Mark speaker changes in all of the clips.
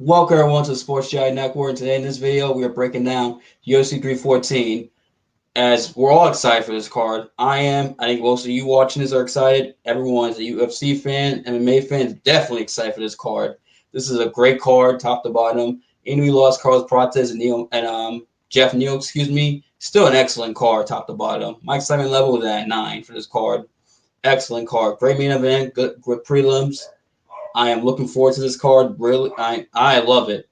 Speaker 1: Welcome everyone to the Sports GI Network. Today in this video, we are breaking down UFC 314. As we're all excited for this card. I am. I think most of you watching this are excited. Everyone's a UFC fan, MMA fan is definitely excited for this card. This is a great card, top to bottom. Even we lost Carlos Prates and Jeff Neal, excuse me. Still an excellent card, top to bottom. My excitement level is at 9 for this card. Excellent card. Great main event, good prelims. I am looking forward to this card. Really, I love it.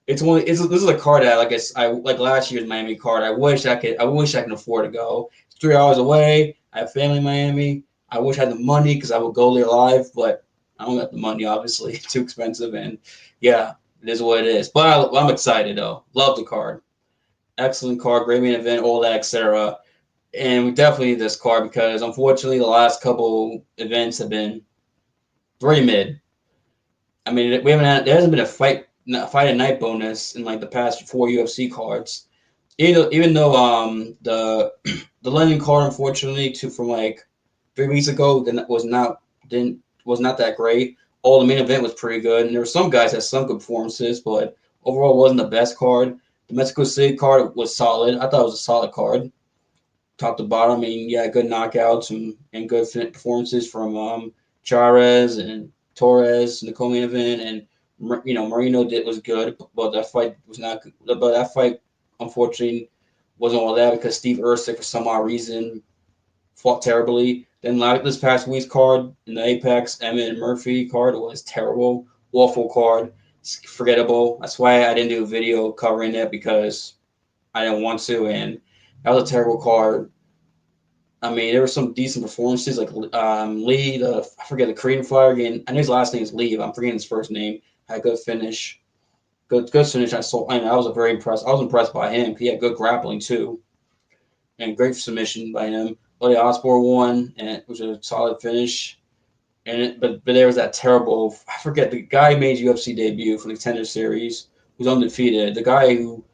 Speaker 1: This is a card that I like last year's Miami card. I wish I could afford to go. It's 3 hours away. I have family in Miami. I wish I had the money because I would go there live, but I don't got the money. Obviously, it's too expensive, and yeah, it is what it is. But I'm excited though. Love the card. Excellent card. Great main event. All that, etc. And we definitely need this card because unfortunately the last couple events have been very mid. I mean, there hasn't been a fight at night bonus in like the past 4 UFC cards. Even though the London card unfortunately from like 3 weeks ago was not that great. All the main event was pretty good, and there were some guys that had some good performances, but overall wasn't the best card. The Mexico City card was solid. I thought it was a solid card, top to bottom. I mean, yeah, good knockouts and good performances from Chares and Torres in the co-main event, and Marino was good, but that fight was not good. But that fight, unfortunately, wasn't all that because Steve Ercik, for some odd reason, fought terribly. Then like this past week's card in the Apex, Emmett and Murphy card was terrible, awful card, forgettable. That's why I didn't do a video covering it because I didn't want to, and that was a terrible card. I mean, there were some decent performances like Lee, I forget the Korean fighter again. I know his last name is Lee, but I'm forgetting his first name. Had a good finish, good finish. I was very impressed. I was impressed by him. He had good grappling too, and great submission by him. Buddy Osborne won, and it was a solid finish. But there was that terrible. I forget the guy who made UFC debut for the Contender Series, who's undefeated. The guy who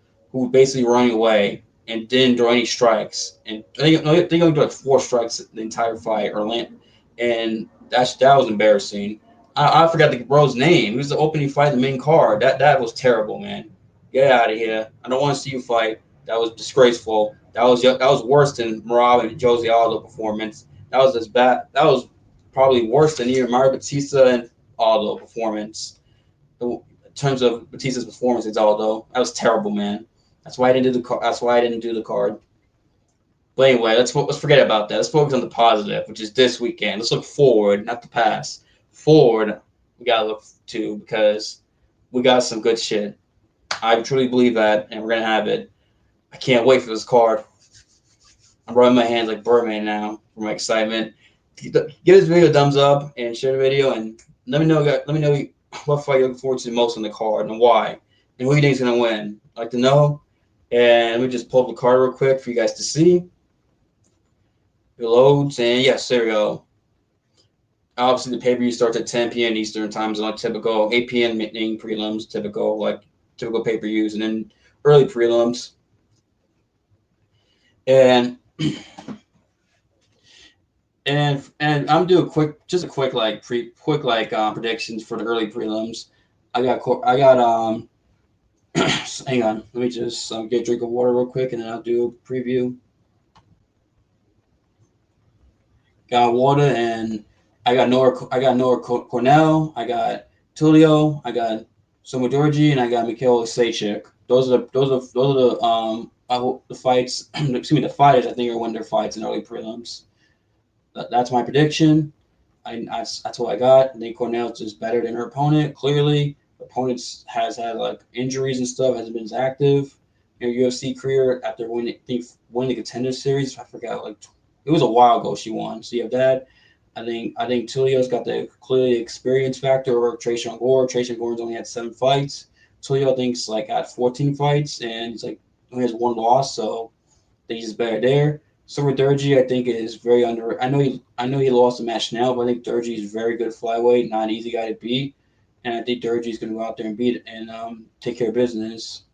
Speaker 1: basically running away and didn't throw any strikes, and they only threw like 4 strikes the entire fight, and that was embarrassing. I forgot the bro's name. He was the opening fight, in the main card. That was terrible, man. Get out of here. I don't want to see you fight. That was disgraceful. That was worse than Marab and Jose Aldo performance. That was as bad. That was probably worse than either Mario Batista and Aldo performance. In terms of Batista's performance, it's Aldo. That was terrible, man. That's why I didn't do the. That's why I didn't do the card. But anyway, let's forget about that. Let's focus on the positive, which is this weekend. Let's look forward, not the past. Forward, we gotta look to because we got some good shit. I truly believe that, and we're gonna have it. I can't wait for this card. I'm rubbing my hands like Birdman now for my excitement. Give this video a thumbs up and share the video, and let me know what fight you're looking forward to most on the card and why, and who you think is gonna win. I'd like to know. And let me just pull up the card real quick for you guys to see. It loads, and yes, there we go. Obviously, the pay-per-view starts at 10 p.m. Eastern time zone, typical 8 p.m. main prelims, typical pay-per-views, and then early prelims. And and I'm doing a quick predictions for the early prelims. Hang on, let me just get a drink of water real quick, and then I'll do a preview. Got water, and I got Noah Cornell, I got Tulio, I got Somodorji, and I got Mikhail Sejcik. Those are the fights. Excuse me, the fighters I think are winning their fights in early prelims. That's my prediction. That's what I got. I think Cornell's just better than her opponent. Clearly, her opponent has had like injuries and stuff. Hasn't been as active in her UFC career after winning the Contender Series. I forgot, like it was a while ago she won. So you have that. I think Tulio's got the clearly experience factor over Trayshawn Gore. Trayshawn Gore's only had 7 fights. Tulio I think's like at 14 fights, and he's like only has 1 loss. So I think he's better there. Silver Durji, I think, is very under. I know he lost a match now, but I think Durji is very good flyweight, not an easy guy to beat, and I think Durji is going to go out there and beat it and take care of business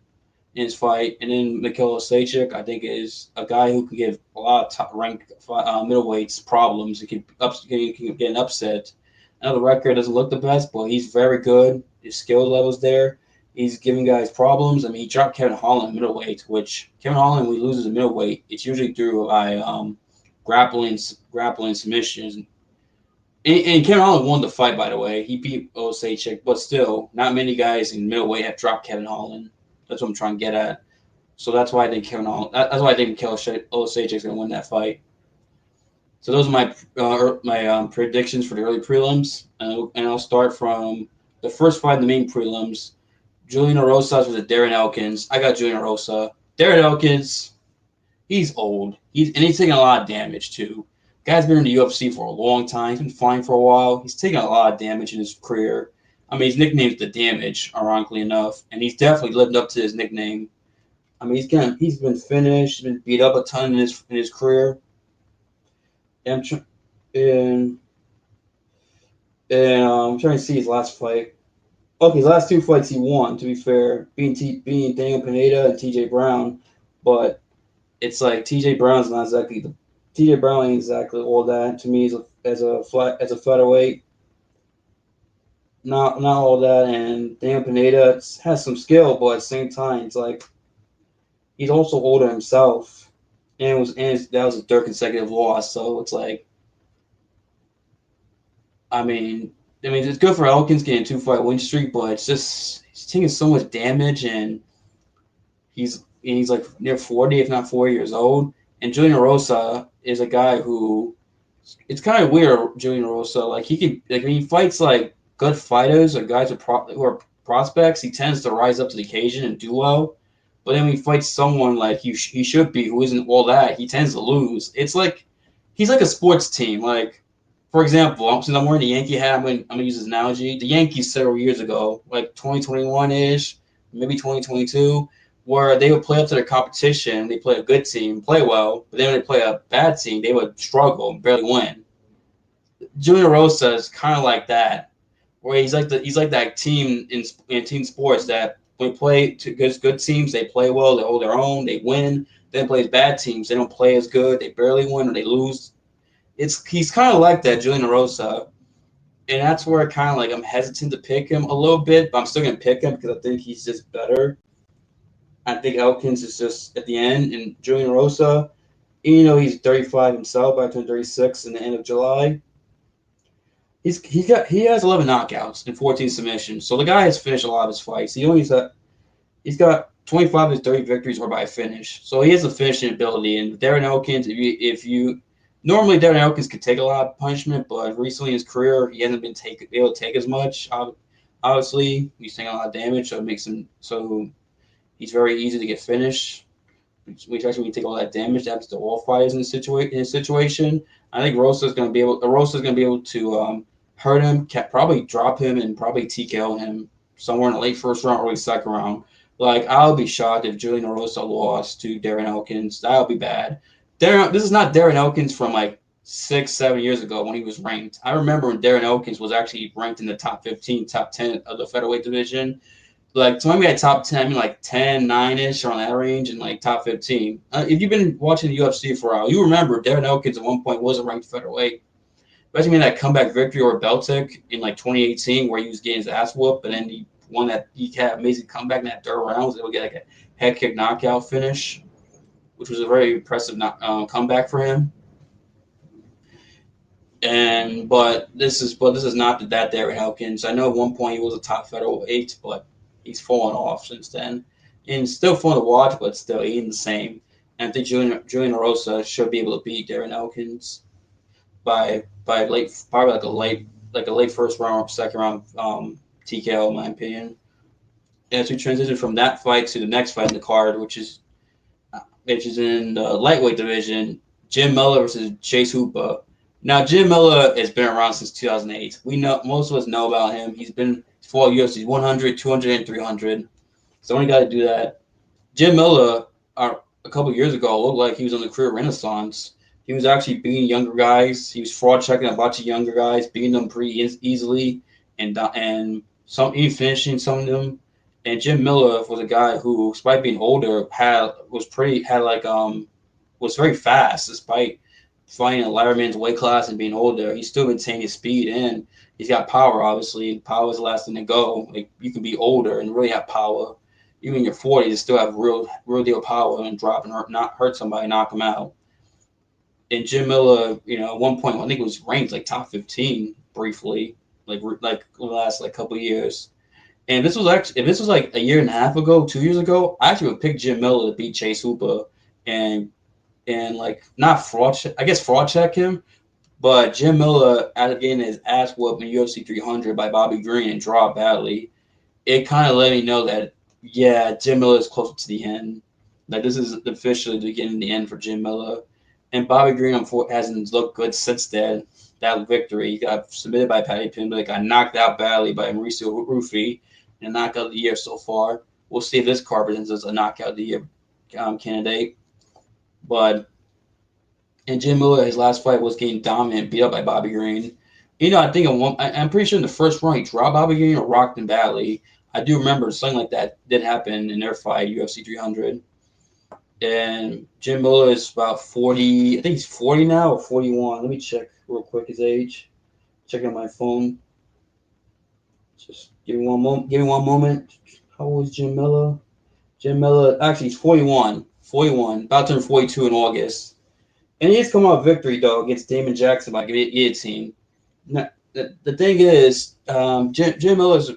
Speaker 1: in his fight. And then Mikhail Sejcik, I think, is a guy who can give a lot of top ranked middleweights problems. He can get an upset. I know the record doesn't look the best, but he's very good. His skill level's there. He's giving guys problems. I mean, he dropped Kevin Holland middleweight, which Kevin Holland, when he loses a middleweight, it's usually through by grappling submissions. And Kevin Holland won the fight, by the way. He beat Osachek, but still, not many guys in middleweight have dropped Kevin Holland. That's what I'm trying to get at. So that's why I think Kevin Holland. That's why I think Osachek's going to win that fight. So those are my predictions for the early prelims, and I'll start from the first fight in the main prelims. Julian Erosa versus Darren Elkins. I got Julian Erosa. Darren Elkins, he's old. He's taking a lot of damage too. Guy's been in the UFC for a long time. He's been fighting for a while. He's taken a lot of damage in his career. I mean, his nickname's The Damage, ironically enough, and he's definitely lived up to his nickname. I mean, he's been finished, been beat up a ton in his career. And I'm trying to see his last fight. Okay, his last two fights he won, to be fair, being Daniel Pineda and TJ Brown. But it's like TJ Brown ain't exactly all that to me as a featherweight. Not all that, and Daniel Pineda has some skill, but at the same time, it's like he's also older himself, and that was a third consecutive loss. So it's like, I mean, it's good for Elkins getting a 2-fight win streak, but it's just he's taking so much damage, and he's like near 40, if not 4 years old. And Julian Erosa is a guy who, it's kind of weird. Julian Erosa, like when he fights like good fighters or guys who are prospects, he tends to rise up to the occasion and do well. But then when he fights someone like he should be, who isn't all that, he tends to lose. It's like he's like a sports team. Like, for example, since I'm wearing the Yankee hat, I'm gonna use this analogy. The Yankees several years ago, like 2021-ish, maybe 2022, where they would play up to their competition. They play a good team, play well, but then when they play a bad team, they would struggle and barely win. Julian Erosa is kind of like that, where he's like that team in team sports that when they play to good teams, they play well, they hold their own, they win. Then plays bad teams, they don't play as good, they barely win or they lose. He's kind of like that, Julian Erosa, and that's where kind of like I'm hesitant to pick him a little bit, but I'm still gonna pick him because I think he's just better. I think Elkins is just at the end, and Julian Erosa, he's 35 himself, by turn 36 in the end of July. He has 11 knockouts and 14 submissions, so the guy has finished a lot of his fights. He's got 25 of his 30 victories were by finish, so he has a finishing ability. And Darren Elkins, normally Darren Elkins could take a lot of punishment, but recently in his career he hasn't been able to take as much. Obviously, he's taking a lot of damage, so it makes him so he's very easy to get finished. Which actually, when you take all that damage, that happens to all fighters in his situation. I think Erosa is going to be able to hurt him, probably drop him, and probably TKO him somewhere in the late first round or late second round. Like, I'll be shocked if Julian Erosa lost to Darren Elkins. That would be bad. This is not Darren Elkins from like 6-7 years ago when he was ranked. I remember when Darren Elkins was actually ranked in the top 15, top 10 of the featherweight division. Like, so maybe at top 10, I mean like 10, 9-ish, around that range, and like top 15. If you've been watching the UFC for a while, you remember Darren Elkins at one point was a ranked featherweight. Especially in that comeback victory over Beltic in like 2018, where he was getting his ass whooped, and then he had an amazing comeback in that third round. Was able to get like a head kick knockout finish, which was a very impressive comeback for him. But this is not that Darren Elkins. I know at one point he was a top featherweight, but he's fallen off since then. And still fun to watch, but still he ain't the same. And I think Julian Erosa should be able to beat Darren Elkins by probably like a late first round, second round TKO, in my opinion. And as we transition from that fight to the next fight in the card, which is in the lightweight division, Jim Miller versus Chase Hooper. Now, Jim Miller has been around since 2008. Most of us know about him. He's fought UFC 100, 200, and 300. So only got to do that. Jim Miller, a couple of years ago, looked like he was on the career renaissance. He was actually beating younger guys. He was fraud checking a bunch of younger guys, beating them pretty easily, and even finishing some of them. And Jim Miller was a guy who, despite being older, was very fast, despite fighting a lighter man's weight class and being older. He still maintained his speed, and He's got power, obviously. Power is the last thing to go. Like, you can be older and really have power. Even in your 40s, you still have real deal power and drop and not hurt somebody, knock them out. And Jim Miller, at one point, I think it was ranked like top 15 briefly, like the last like couple of years. And this was actually, if this was like a year and a half ago, 2 years ago, I actually would pick Jim Miller to beat Chase Hooper and like not fraud check, I guess fraud check him, but Jim Miller after getting his ass whooped in UFC 300 by Bobby Green and draw badly, it kind of let me know that yeah, Jim Miller is closer to the end. Like this is officially the beginning of the end for Jim Miller. And Bobby Green hasn't looked good since that victory. He got submitted by Paddy Pimblett, got knocked out badly by Mauricio Rufy, and knockout of the year so far. We'll see if this card presents as a knockout of the year candidate. But and Jim Miller, his last fight was getting dominant, beat up by Bobby Green. I think I'm pretty sure in the first round he dropped Bobby Green or rocked him badly. I do remember something like that did happen in their fight, UFC 300. And Jim Miller is about 40. I think he's 40 now or 41. Let me check real quick his age. Checking on my phone. Just give me one moment. How old is Jim Miller? Jim Miller, actually, he's 41. 41. About to turn 42 in August. And he has come out victory, though, against Damon Jackson by guillotine. Now, the thing is, Jim Miller's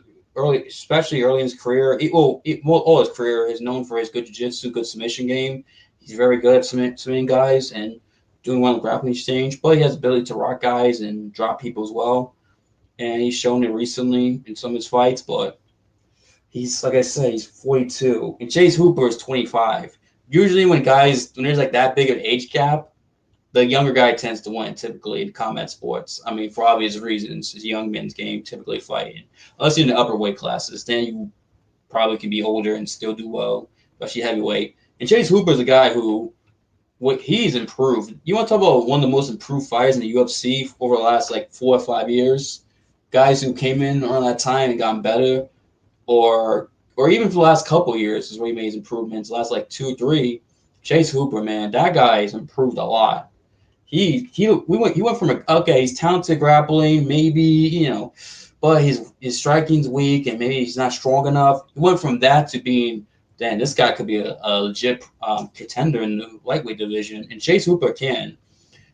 Speaker 1: especially early in his career, all his career is known for his good jiu-jitsu, good submission game. He's very good at submitting guys and doing well in grappling exchange, but he has the ability to rock guys and drop people as well. And he's shown it recently in some of his fights, but he's, like I said, he's 42. And Chase Hooper is 25. Usually when there's like that big of an age gap, the younger guy tends to win typically in combat sports. I mean, for obvious reasons, it's a young men's game, typically fighting. Unless you're in the upper weight classes, then you probably can be older and still do well, especially heavyweight. And Chase Hooper is a guy who, he's improved. You want to talk about one of the most improved fighters in the UFC over the last like 4 or 5 years? Guys who came in around that time and gotten better, or even for the last couple of years is where he made his improvements. The last like 2 or 3. Chase Hooper, man, that guy has improved a lot. He went from he's talented grappling, maybe, but his striking's weak and maybe he's not strong enough. He went from that to being, damn, this guy could be a legit contender in the lightweight division, and Chase Hooper can.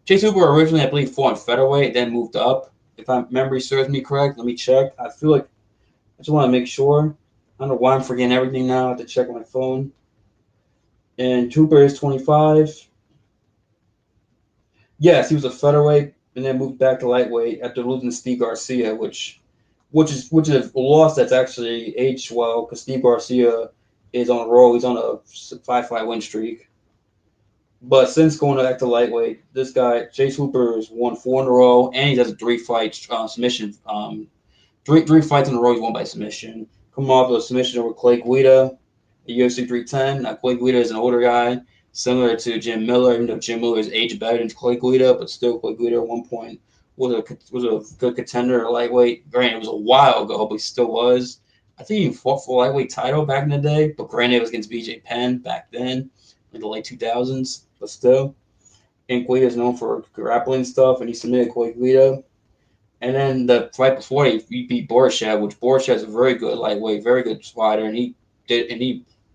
Speaker 1: Chase Hooper originally, I believe, fought in featherweight, then moved up. If my memory serves me correct, let me check. I feel like I just want to make sure. I don't know why I'm forgetting everything now. I have to check on my phone. And Hooper is 25. Yes, he was a featherweight and then moved back to lightweight after losing to Steve Garcia, which is a loss that's actually aged well because Steve Garcia is on a roll. He's on a 5-fight win streak. But since going back to lightweight, this guy Chase Hooper has won 4 in a row, and he has a 3-fight submission. Three fights in a row he's won by submission. Coming off of a submission over Clay Guida at UFC 310. Now Clay Guida is an older guy, similar to Jim Miller, even though Jim Miller is aged better than Clay Guida, but still Clay Guida at one point was a good contender at lightweight. Granted, it was a while ago, but he still was. I think he fought for a lightweight title back in the day, but granted it was against BJ Penn back then in the late 2000s, but still. And Guida is known for grappling stuff, and he submitted Clay Guida. And then the fight before he beat Borishev, which Borishev is a very good lightweight, very good fighter, and he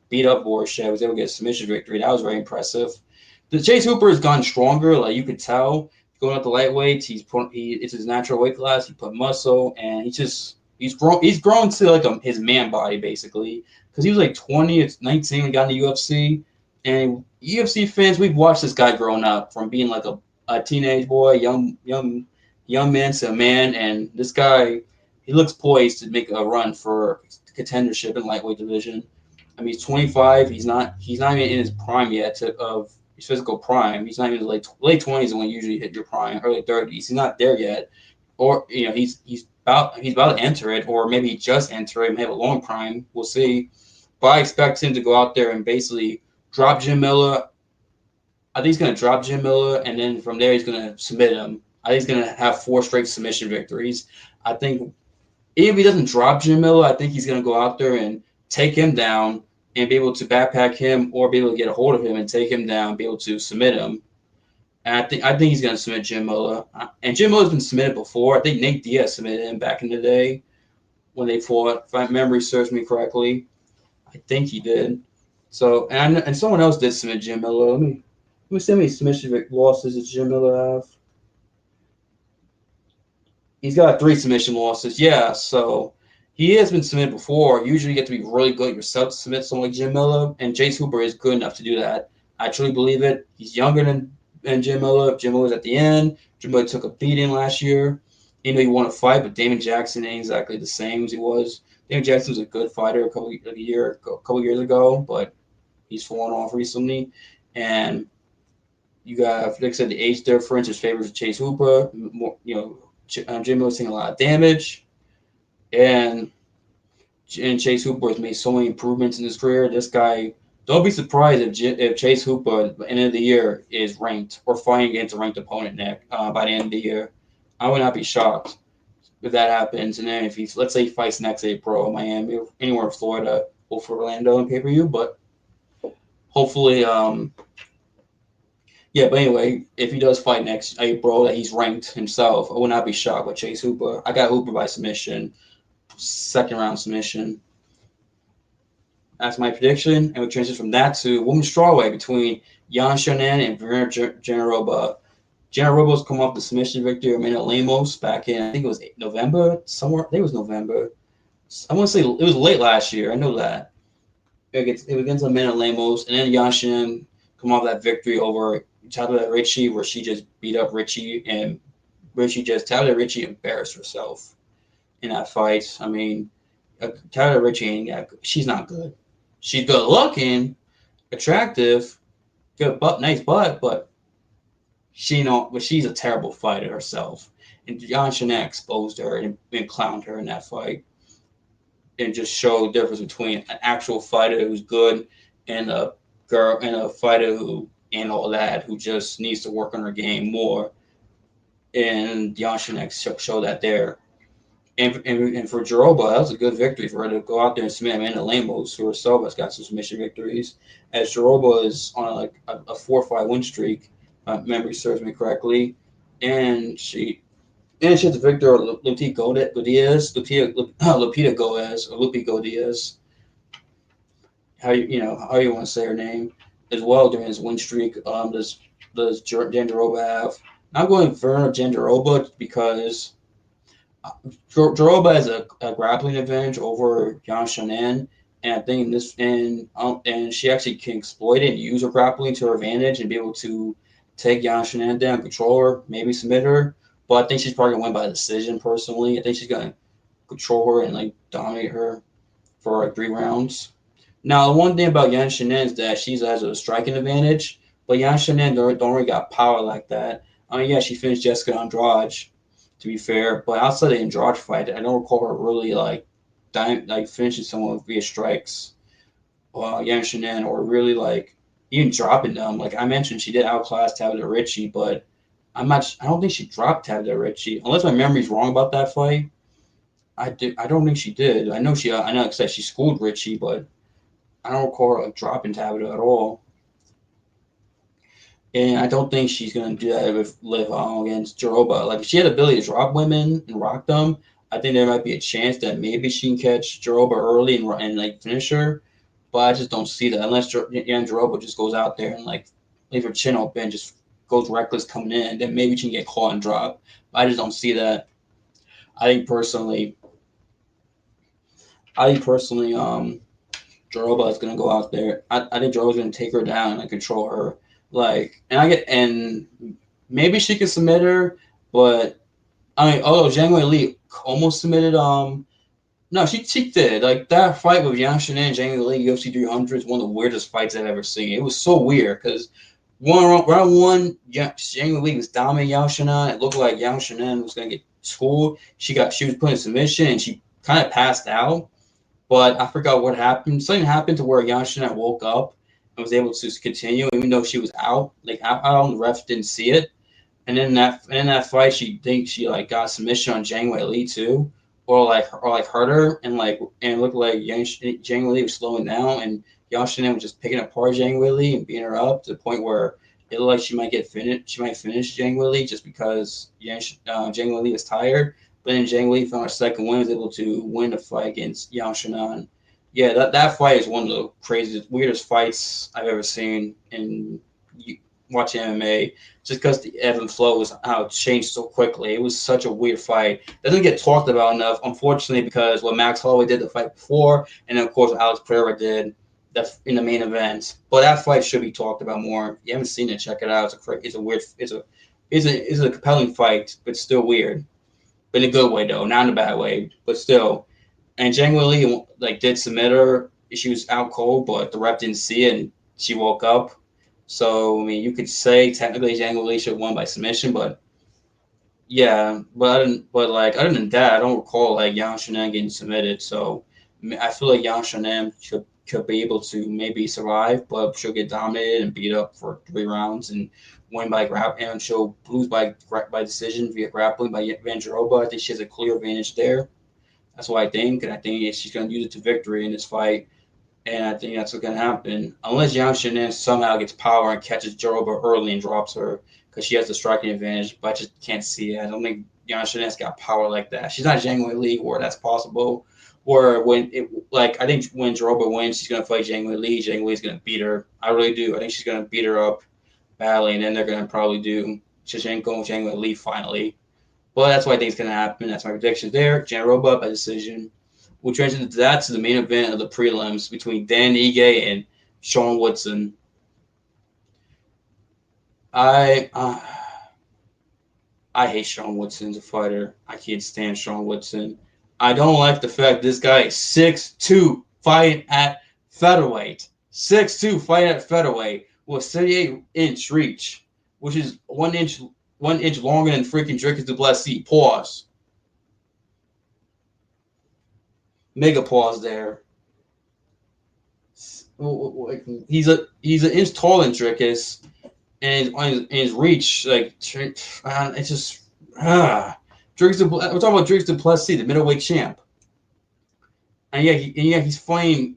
Speaker 1: beat up Borishev, was able to get a submission victory. That was very impressive. The Chase Hooper has gone stronger, like you could tell. Going up the lightweights, it's his natural weight class. He put muscle, and he's grown to like his man body basically. Because he was like 20, it's 19 when he got in the UFC, and UFC fans, we've watched this guy growing up from being like a teenage boy, young man to a man, and this guy, he looks poised to make a run for contendership in lightweight division. I mean, he's 25. He's not even in his prime yet of his physical prime. He's not even in his late 20s when you usually hit your prime, early 30s. He's not there yet, or he's about to enter it, or maybe just enter it and have a long prime. We'll see. But I expect him to go out there and basically drop Jim Miller. I think he's going to drop Jim Miller, and then from there he's going to submit him. I think he's going to have 4 straight submission victories. I think even if he doesn't drop Jim Miller, I think he's going to go out there and take him down and be able to backpack him or be able to get a hold of him and take him down, be able to submit him. And I think he's gonna submit Jim Miller. And Jim Miller's been submitted before. I think Nate Diaz submitted him back in the day when they fought. If my memory serves me correctly, I think he did. So and someone else did submit Jim Miller. Let me see how many submission losses does Jim Miller have. He's got 3 submission losses. Yeah, so he has been submitted before. Usually, you have to be really good yourself to submit someone like Jim Miller, and Chase Hooper is good enough to do that. I truly believe it. He's younger than Jim Miller. Jim Miller's at the end. Jim Miller took a beating last year. You know, he won a fight, but Damon Jackson ain't exactly the same as he was. Damon Jackson was a good fighter a couple years ago, but he's fallen off recently. And you got, like I said, the age difference is favors Chase Hooper. More, Jim Miller's taking a lot of damage, and Chase Hooper has made so many improvements in his career. This guy, don't be surprised if Chase Hooper at the end of the year is ranked or fighting against a ranked opponent, Nick, by the end of the year. I would not be shocked if that happens. And then if let's say he fights next April, Miami, anywhere in Florida, or for Orlando in pay-per-view, but hopefully, yeah, but anyway, if he does fight next April, that he's ranked himself, I would not be shocked with Chase Hooper. I got Hooper by submission, 2nd round submission. That's my prediction, and we transition from that to women's strawweight between Xiaonan and Virna Jandiroba. Jandiroba's come off the submission victory of Amanda Lemos back in, I think it was November, somewhere. I think it was November. I want to say it was late last year. I know that. It was against Amanda Lemos, and then Xiaonan come off that victory over Chandler Richie, where she just beat up Richie, and Chandler Richie embarrassed herself in that fight. I mean, Chandler Richie she's not good. She's good looking, attractive, good butt, nice butt, but she's a terrible fighter herself. And Xiaonan exposed her and clowned her in that fight, and just showed the difference between an actual fighter who's good and a fighter who and all that, who just needs to work on her game more. And Xiaonan showed that there. And for Jandiroba, that was a good victory for her to go out there and submit Amanda Lemos, who herself has got some submission victories. As Jandiroba is on a 4-5 win streak, if memory serves me correctly, and she has the victor Lupita Gomez. How you want to say her name as well during his win streak. Does Jandiroba have? I'm going Virna Jandiroba because Jandiroba has a grappling advantage over Xiaonan, and I think and she actually can exploit it and use her grappling to her advantage and be able to take Xiaonan down, control her, maybe submit her. But I think she's probably gonna win by decision. Personally, I think she's gonna control her and dominate her for 3 rounds. Now, the one thing about Xiaonan is that she has a striking advantage, but Xiaonan don't really got power like that. I mean, yeah, she finished Jessica Andrade, to be fair, but outside the Andrade fight, I don't recall her really finishing someone via strikes, Xiaonan, or really even dropping them. Like I mentioned, she did outclass Tabitha Ritchie, but I don't think she dropped Tabitha Ritchie, unless my memory's wrong about that fight. I don't think she did. I know she schooled Ritchie, but I don't recall her dropping Tabitha at all. And I don't think she's going to do that with Liv against Jandiroba. If she had the ability to drop women and rock them, I think there might be a chance that maybe she can catch Jandiroba early and finish her. But I just don't see that unless Jandiroba just goes out there and leave her chin open and just goes reckless coming in. Then maybe she can get caught and drop. But I just don't see that. I think personally, Jandiroba is going to go out there. I think Jandiroba's going to take her down and control her. And maybe she could submit her, but I mean, Zhang Weili almost submitted. No, she did. That fight with Xiaonan and Zhang Weili UFC 300 is one of the weirdest fights I've ever seen. It was so weird because round one, Zhang Weili was dominating Xiaonan. It looked like Xiaonan was going to get schooled. She was put in submission and she kind of passed out, but I forgot what happened. Something happened to where Xiaonan woke up and was able to continue, even though she was out. Out on the ref didn't see it. And in that fight, she got submission on Zhang Weili too, or hurt her, and it looked like Zhang Weili was slowing down, and Xiaonan was just picking apart Zhang Weili and beating her up to the point where it looked like she might get finished. She might finish Zhang Weili just because Zhang Weili is tired. But then Zhang Weili found her second win, was able to win the fight against Xiaonan. Yeah, that fight is one of the craziest, weirdest fights I've ever seen in watching MMA. Just because the ebb and flow was how it changed so quickly. It was such a weird fight. Doesn't get talked about enough, unfortunately, because what Max Holloway did the fight before, and then of course what Alex Pereira did in the main event. But that fight should be talked about more. If you haven't seen it, check it out. It's a compelling fight, but still weird. But in a good way though, not in a bad way, but still. And Zhang Weili did submit her. She was out cold, but the ref didn't see it, and she woke up. So I mean, you could say technically Zhang Weili should have won by submission, but yeah, other than that, I don't recall Yang Xiaonan getting submitted. So I feel like Yang Xiaonan could be able to maybe survive, but she'll get dominated and beat up for 3 rounds and win by grappling, and she'll lose by decision via grappling by Jandiroba. I think she has a clear advantage there. That's what I think, and I think she's going to use it to victory in this fight. And I think that's what's going to happen. Unless Yang Xiaonan somehow gets power and catches Jandiroba early and drops her, because she has the striking advantage, but I just can't see it. I don't think Yang Xiaonan's got power like that. She's not Zhang Weili where that's possible. Or I think when Jandiroba wins, she's going to fight Zhang Weili. Zhang Weili's going to beat her. I really do. I think she's going to beat her up badly, and then they're going to probably do Shevchenko and Zhang Weili finally. Well, that's what I think is going to happen. That's my prediction there. Jandiroba by decision. We'll transition to that to the main event of the prelims between Dan Ige and Sean Woodson. I hate Sean Woodson as a fighter. I can't stand Sean Woodson. I don't like the fact this guy is 6'2", fighting at featherweight. 6'2", fighting at featherweight with 38-inch reach, which is 1 inch longer than freaking Dricus du Plessis. Pause. Mega pause there. He's an inch taller than Dricus, and his reach, it's just we're talking about Dricus du Plessis, the middleweight champ, and he's fighting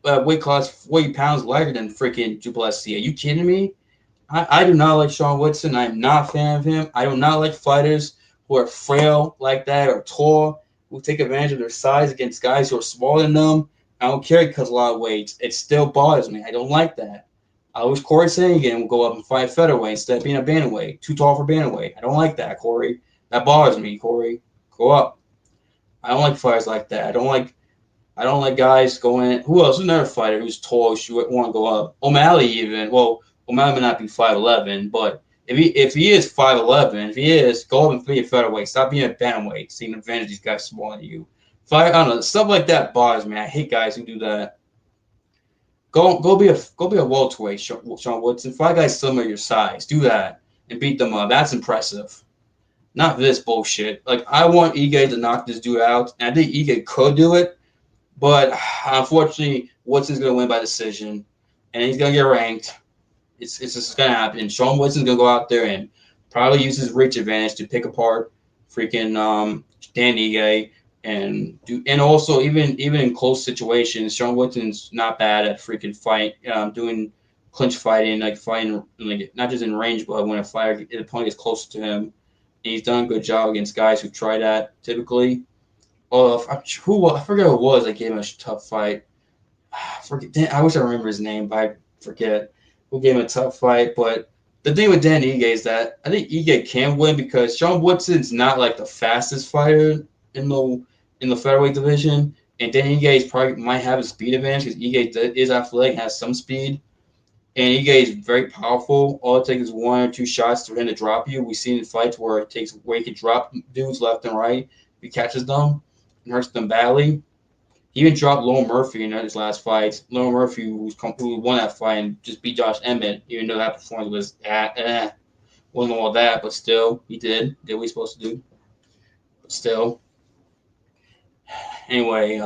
Speaker 1: weight class 40 pounds lighter than freaking du Plessis. Are you kidding me? I do not like Sean Woodson. I'm not a fan of him. I do not like fighters who are frail like that or tall, who take advantage of their size against guys who are smaller than them. I don't care because a lot of weight. It still bothers me. I don't like that. I wish Corey Sandhagen would go up and fight featherweight instead of being a bantamweight. Too tall for bantamweight. I don't like that, Corey. That bothers me, Corey. Go up. I don't like fighters like that. I don't like guys going. Who else? Who's another fighter who's tall? Who want to go up? O'Malley even. Well, O'Malley may not be 5'11", but if he is 5'11", if he is, go up and be a featherweight. Stop being a bantamweight. Seeing advantage these guys smaller than you. I don't know, stuff like that bothers me. I hate guys who do that. Go be a welterweight, Sean Woodson. Fight guys similar to your size. Do that and beat them up. That's impressive. Not this bullshit. I want Ige to knock this dude out, and I think Ige could do it, but unfortunately, Woodson's gonna win by decision, and he's gonna get ranked. It's just gonna happen. Sean Woodson's gonna go out there and probably use his reach advantage to pick apart freaking Dan Ige. And also even in close situations, Sean Woodson's not bad at freaking doing clinch fighting, fighting not just in range, but when the opponent gets closer to him. And he's done a good job against guys who try that typically. I forget who it was that gave him a tough fight. I wish I remember his name, but I forget who gave him a tough fight. But the thing with Dan Ige is that I think Ige can win because Sean Woodson's not the fastest fighter in the featherweight division, and then Ige probably might have a speed advantage because Ige is athletic, has some speed, and Ige is very powerful. All it takes is 1 or 2 shots for him to drop you. We've seen in fights where he can drop dudes left and right. He catches them and hurts them badly. He even dropped Lowell Murphy in his last fight. Lowell Murphy, who won that fight and just beat Josh Emmett, even though that performance was wasn't all that, but still, he did what he's supposed to do. But still. Anyway,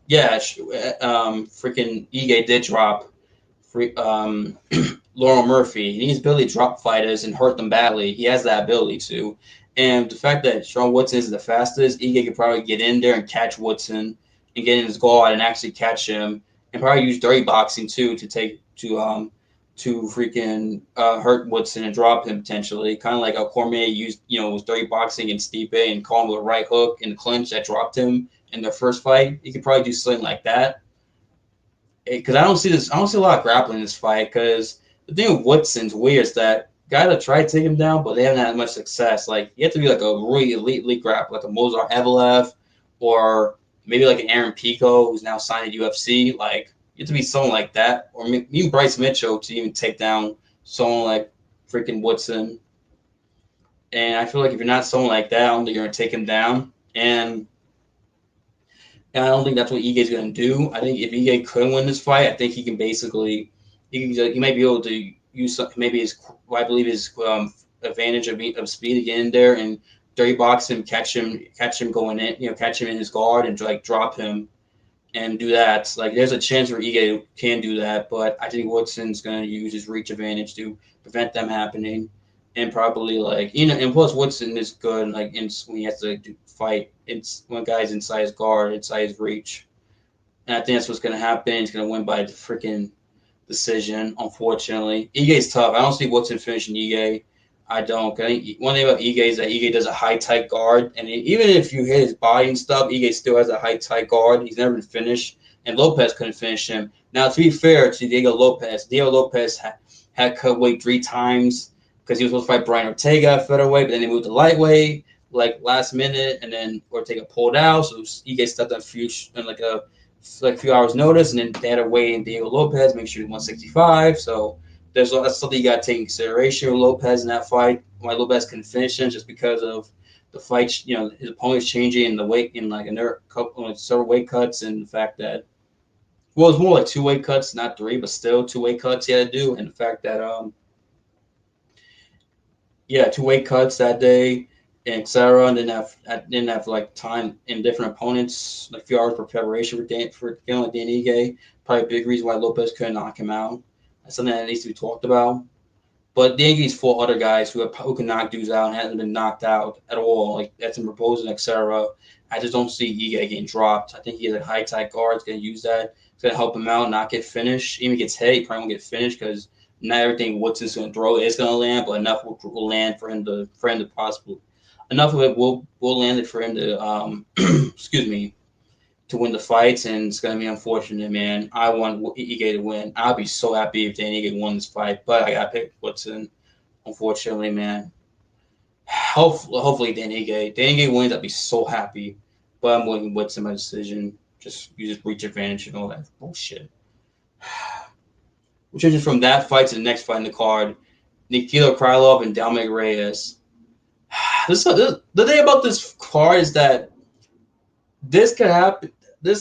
Speaker 1: freaking Ige did drop Laurel Murphy. He's ability to drop fighters and hurt them badly. He has that ability to. And the fact that Sean Woodson is the fastest, Ige could probably get in there and catch Woodson and get in his guard and actually catch him, and probably use dirty boxing too to to freaking hurt Woodson and drop him potentially. Kind of like how Cormier used, was dirty boxing and Stipe and caught him with a right hook in the clinch that dropped him in their first fight. He could probably do something like that. Because I don't see a lot of grappling in this fight. Because the thing with Woodson's weird is that guys have tried to take him down, but they haven't had much success. Like you have to be like a really elite grappler, like a Mozart Evelev, or maybe like an Aaron Pico, who's now signed at UFC. Like you have to be someone like that, or even Bryce Mitchell to even take down someone like freaking Woodson. And I feel like if you're not someone like that, I don't think you're gonna take him down. And I don't think that's what Ige is going to do. I think if Ige could win this fight, I think he can basically he might be able to use maybe his I believe his advantage of speed to get in there and dirty box him, catch him going in, catch him in his guard and like drop him and do that. Like there's a chance where Ige can do that, but I think Woodson's going to use his reach advantage to prevent them happening. And probably and plus Woodson is good like when he has to fight. It's when guys inside his guard, inside his reach, and I think that's what's gonna happen. He's gonna win by the freaking decision. Unfortunately, Ige's tough. I don't see Woodson finishing Ige. I don't. I think one thing about Ige is that Ige does a high tight guard, and even if you hit his body and stuff, Ige still has a high tight guard. He's never been finished, and Lopes couldn't finish him. Now, to be fair to Deigo Lopes had cut weight 3 times because he was supposed to fight Brian Ortega at featherweight, but then they moved to lightweight like last minute, and then Ortega pulled out, so Ige stepped on a few hours notice, and then they had to weigh in Deigo Lopes, make sure he's 165. So that's something you got to take in consideration with Lopes in that fight. Why Lopes couldn't finish him just because of the fight, his opponent's changing in the weight in like another couple several weight cuts, and the fact that it's more like 2 weight cuts, not 3, but still 2 weight cuts he had to do, and the fact that 2 weight cuts that day, and etc. And didn't have like time and different opponents, like a few hours for preparation for dealing with Dan Ige. Probably a big reason why Lopes couldn't knock him out. That's something that needs to be talked about. But Dan Ige's fought other guys who can knock dudes out and hasn't been knocked out at all, like Edson Barboza, etc. I just don't see Ige getting dropped. I think he has a high tight guard. He's going to use that. It's going to help him out, not get finished. Even if he gets hit, he probably won't get finished because not everything Woodson's going to throw is going to land, but enough will land for him to possibly. Enough of it will land it for him to excuse me, to win the fights, and it's gonna be unfortunate, man. I want Ige to win. I'll be so happy if Dan Ige won this fight, but I gotta pick Woodson. Unfortunately, man. Hopefully Dan Ige wins. I'll be so happy, but I'm winning Woodson by decision. You just reach advantage and all that bullshit. We're changing from that fight to the next fight in the card: Nikita Krylov and Dominick Reyes. The thing about this card is that this could happen.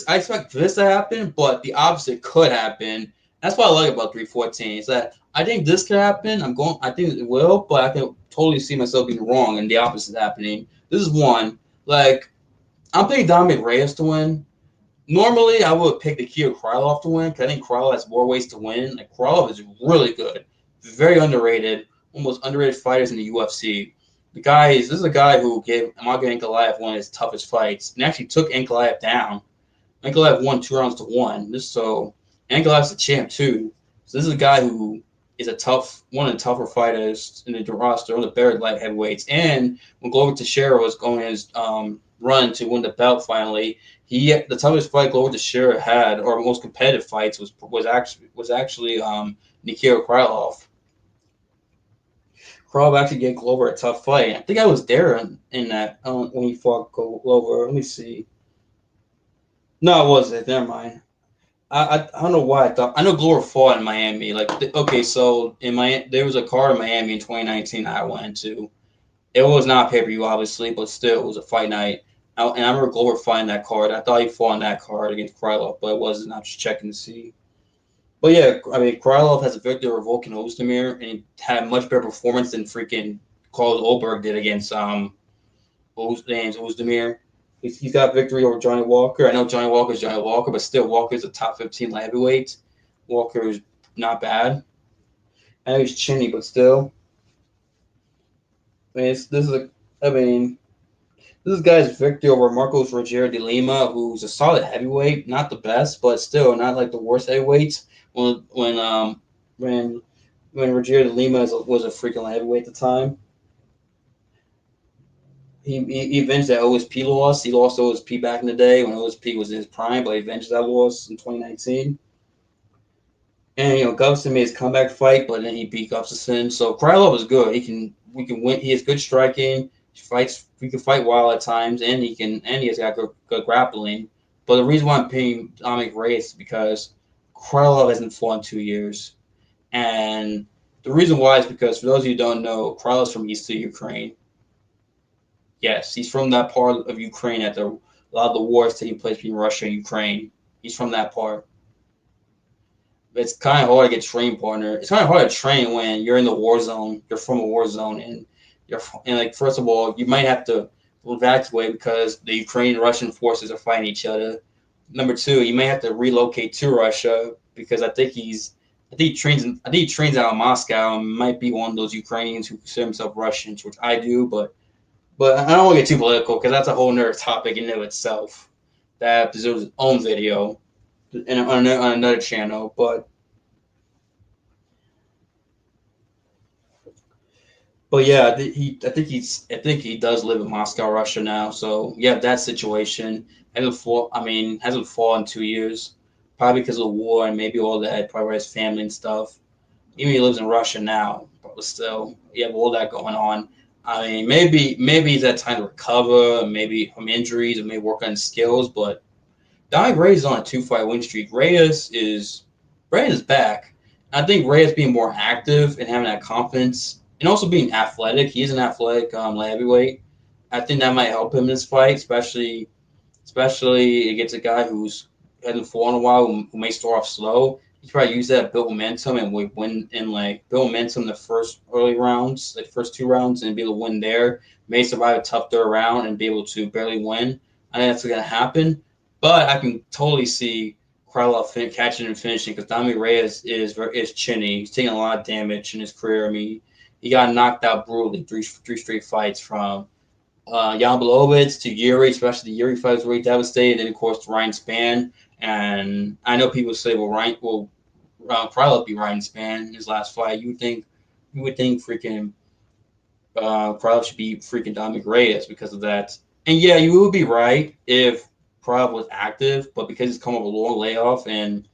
Speaker 1: I expect this to happen, but the opposite could happen. That's what I like about 314. Is that I think this could happen. I think it will, but I can totally see myself being wrong and the opposite happening. This is one. Like, I'm picking Dominick Reyes to win. Normally, I would pick Nikita Krylov to win because I think Krylov has more ways to win. Like, Krylov is really good, very underrated, one of the most underrated fighters in the UFC. This is a guy who gave Amaga Ankalaev one of his toughest fights and actually took Ankalaev down. Ankalaev won 2 rounds to 1. Ankalaev's the champ too. So this is a guy who is one of the tougher fighters in the roster, one of the better light heavyweights. And when Glover Teixeira was going his run to win the belt finally, the toughest fight Glover Teixeira had, or most competitive fights, was actually Nikita Krylov. Krylov actually gave Glover a tough fight. I think I was there in that when he fought Glover. Let me see. No, it wasn't. Never mind. I don't know why I thought. I know Glover fought in Miami. So there was a card in Miami in 2019 I went to. It was not pay-per-view, obviously, but still, it was a fight night. And I remember Glover fighting that card. I thought he fought on that card against Krylov, but it wasn't. I was just checking to see. But yeah, I mean, Krylov has a victory over Volkanovski, and he had a much better performance than freaking Carlos Ulberg did against Ozdemir. He's got victory over Johnny Walker. I know Johnny Walker's Johnny Walker, but still, Walker's a top 15 light heavyweight. Walker is not bad. I know he's chinny, but still. This guy's victory over Marcos Rogero de Lima, who's a solid heavyweight, not the best, but still not like the worst heavyweights. When when Rogerio de Lima was a freaking light heavyweight at the time. He avenged that OSP loss. He lost OSP back in the day when OSP was in his prime, but he avenged that loss in 2019. And Gustafsson made his comeback fight, but then he beat Gustafsson. So Krylov is good. We can win. He has good striking. He can fight wild at times, and he has got good grappling. But the reason why I'm picking Dominick Reyes is because Krylov hasn't fought in 2 years, and the reason why is because for those of you who don't know, Krylov's from east of Ukraine. Yes, he's from that part of Ukraine that a lot of the wars taking place between Russia and Ukraine. He's from that part. It's kind of hard to get trained, partner. It's kind of hard to train when you're in the war zone. You're from a war zone, and like first of all, you might have to evacuate because the Ukrainian and Russian forces are fighting each other. Number two, you may have to relocate to Russia because I think he trains out of Moscow and might be one of those Ukrainians who consider himself Russians, which I do, but I don't want to get too political because that's a whole nother topic in and of itself. That deserves its own video on another channel, but yeah, I think he does live in Moscow, Russia now. So yeah, that situation hasn't fought in 2 years, probably because of the war and maybe all that, probably his family and stuff. Even he lives in Russia now, but still, you have all that going on. I mean, maybe he's had time to recover, maybe from injuries, and maybe work on his skills. But Dominick Reyes is on a 2-fight win streak. Reyes is back. I think Reyes being more active and having that confidence, and also being athletic. He's an athletic light heavyweight. I think that might help him in this fight, especially against a guy who's hasn't fought in a while, who may start off slow. He probably use that build momentum and win in build momentum in the first early rounds, like first 2 rounds, and be able to win there. May survive a tough third round and be able to barely win. I think that's going to happen. But I can totally see Krylov catching and finishing because Dominick Reyes is chinny. He's taking a lot of damage in his career. I mean, he got knocked out brutally three straight fights from Jan Blachowicz to Yair, especially the Yair fight was really devastating. Then, of course, Ryan Spann. And I know people say, Krylov beat Ryan Spann in his last fight. You would think freaking Krylov should be freaking Dominick Reyes because of that. And yeah, you would be right if Krylov was active, but because he's come off a long layoff and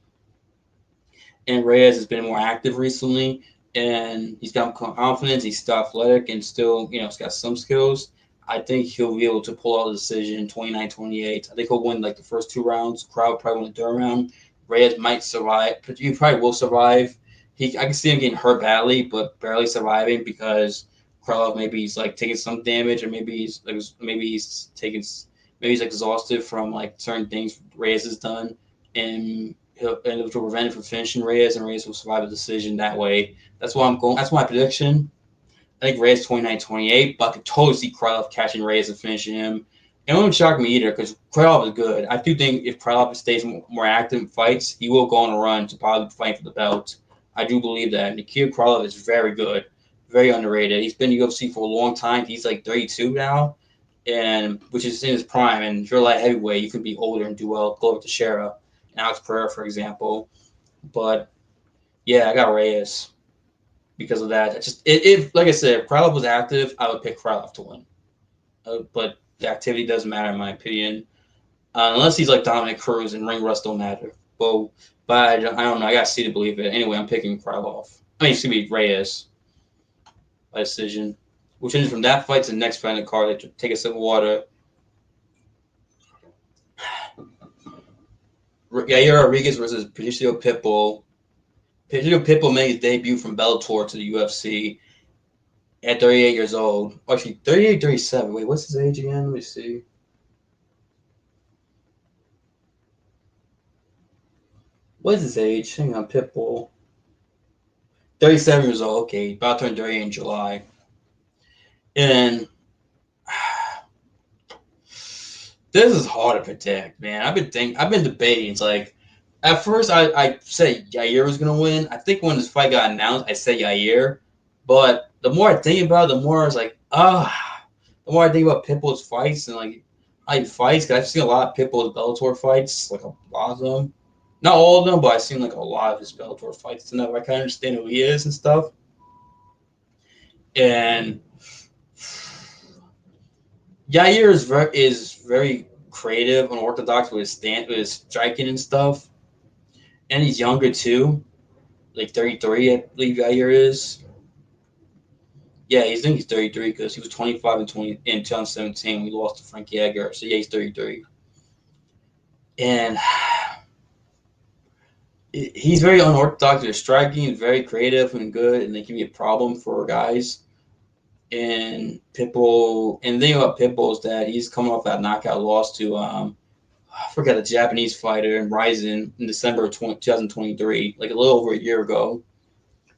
Speaker 1: Reyes has been more active recently, and he's got confidence, he's still athletic, and still, he's got some skills. I think he'll be able to pull out the decision 29-28. I think he'll win the first 2 rounds. Crowd probably win the third round. Reyes might survive, but he probably will survive. I can see him getting hurt badly, but barely surviving because Krylov maybe he's taking some damage, or maybe he's exhausted from certain things Reyes has done, and he'll end up to prevent him from finishing Reyes, and Reyes will survive a decision that way. That's why I'm going. That's my prediction. I think Reyes 29-28, but I could totally see Krylov catching Reyes and finishing him. It won't shock me either because Krylov is good. I do think if Krylov stays more active in fights, he will go on a run to probably fight for the belt. I do believe that. Nikita Krylov is very good, very underrated. He's been in UFC for a long time. He's 32 now, and which is in his prime. And if you're a light heavyweight, you could be older and do well. Go over to Shera and Alex Pereira, for example. But yeah, I got Reyes because of that. If like I said, if Krylov was active, I would pick Krylov to win. But the activity doesn't matter in my opinion, unless he's like Dominick Cruz and ring rust don't matter. Well, but I don't know. I got to see to believe it. Anyway, I'm picking Krylov. I mean, excuse me, Reyes by decision. We'll change from that fight to the next fight in the card. Take a sip of water. Yair Rodriguez versus Patrico Pitbull. Patrico Pitbull made his debut from Bellator to the UFC at 38 years old. Actually, 38, 37. Wait, what's his age again? Let me see. What is his age? Hang on, Pitbull. 37 years old. Okay, about to turn 30 in July. And this is hard to predict, man. I've been debating. It's at first I said Yair was gonna win. I think when this fight got announced, I said Yair. But the more I think about it, the more it's the more I think about Pitbull's fights and how he fights, because I've seen a lot of Pitbull's Bellator fights, a lot of them. Not all of them, but I've seen like a lot of his Bellator fights, and I kind of understand who he is and stuff. And Yair is very creative and orthodox with with his striking and stuff, and he's younger too, like 33, I believe Yair is. Yeah, I think he's 33 because he was 25 in 2017. We lost to Frank Yeager, so yeah, he's 33, and he's very unorthodox with striking, very creative and good, and they can be a problem for guys. And Pitbull, and the thing about Pitbull is that he's coming off that knockout loss to I forget a Japanese fighter in Ryzen in December of 2023, like a little over a year ago.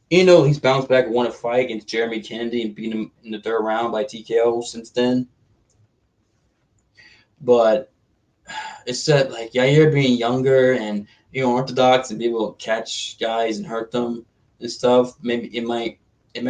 Speaker 1: He's bounced back and won a fight against Jeremy Kennedy and beat him in the third round by TKO since then. But it's that like Yair being younger and orthodox and be able to catch guys and hurt them and stuff. Maybe it might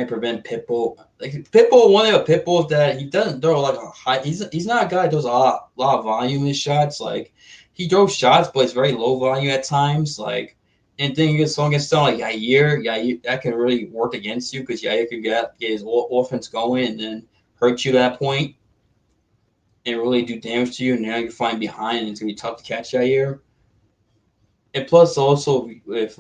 Speaker 1: prevent Pitbull. Like Pitbull, one thing about Pitbull is that he doesn't throw like a high. He's not a guy that does a lot of volume in his shots. Like he throws shots, but it's very low volume at times. Like and then you get someone against someone like Yair, that can really work against you because Yair can get his offense going and then hurt you at that point and really do damage to you. And now you're flying behind, and it's gonna be tough to catch Yair. And plus, also, if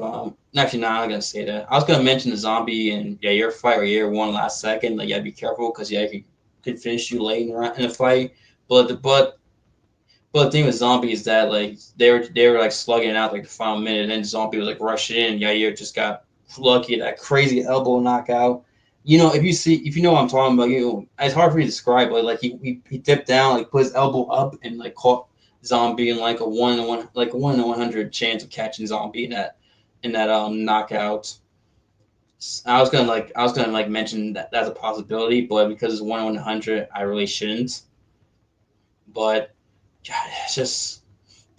Speaker 1: actually, no, I'm not gonna say that. I was gonna mention the Zombie and Yair fight where Yair won last second. Like, you gotta be careful because Yair could finish you late in the fight. But the thing with Zombie is that like they were like slugging out like the final minute, and then Zombie was like rushing in. Yair just got lucky that crazy elbow knockout. If you know what I'm talking about, it's hard for me to describe, but like he dipped down, like put his elbow up and like caught Zombie in like a 1 in 100 chance of catching Zombie in that knockout. I was gonna mention that that's a possibility, but because it's 1 in 100, I really shouldn't. But God, it's just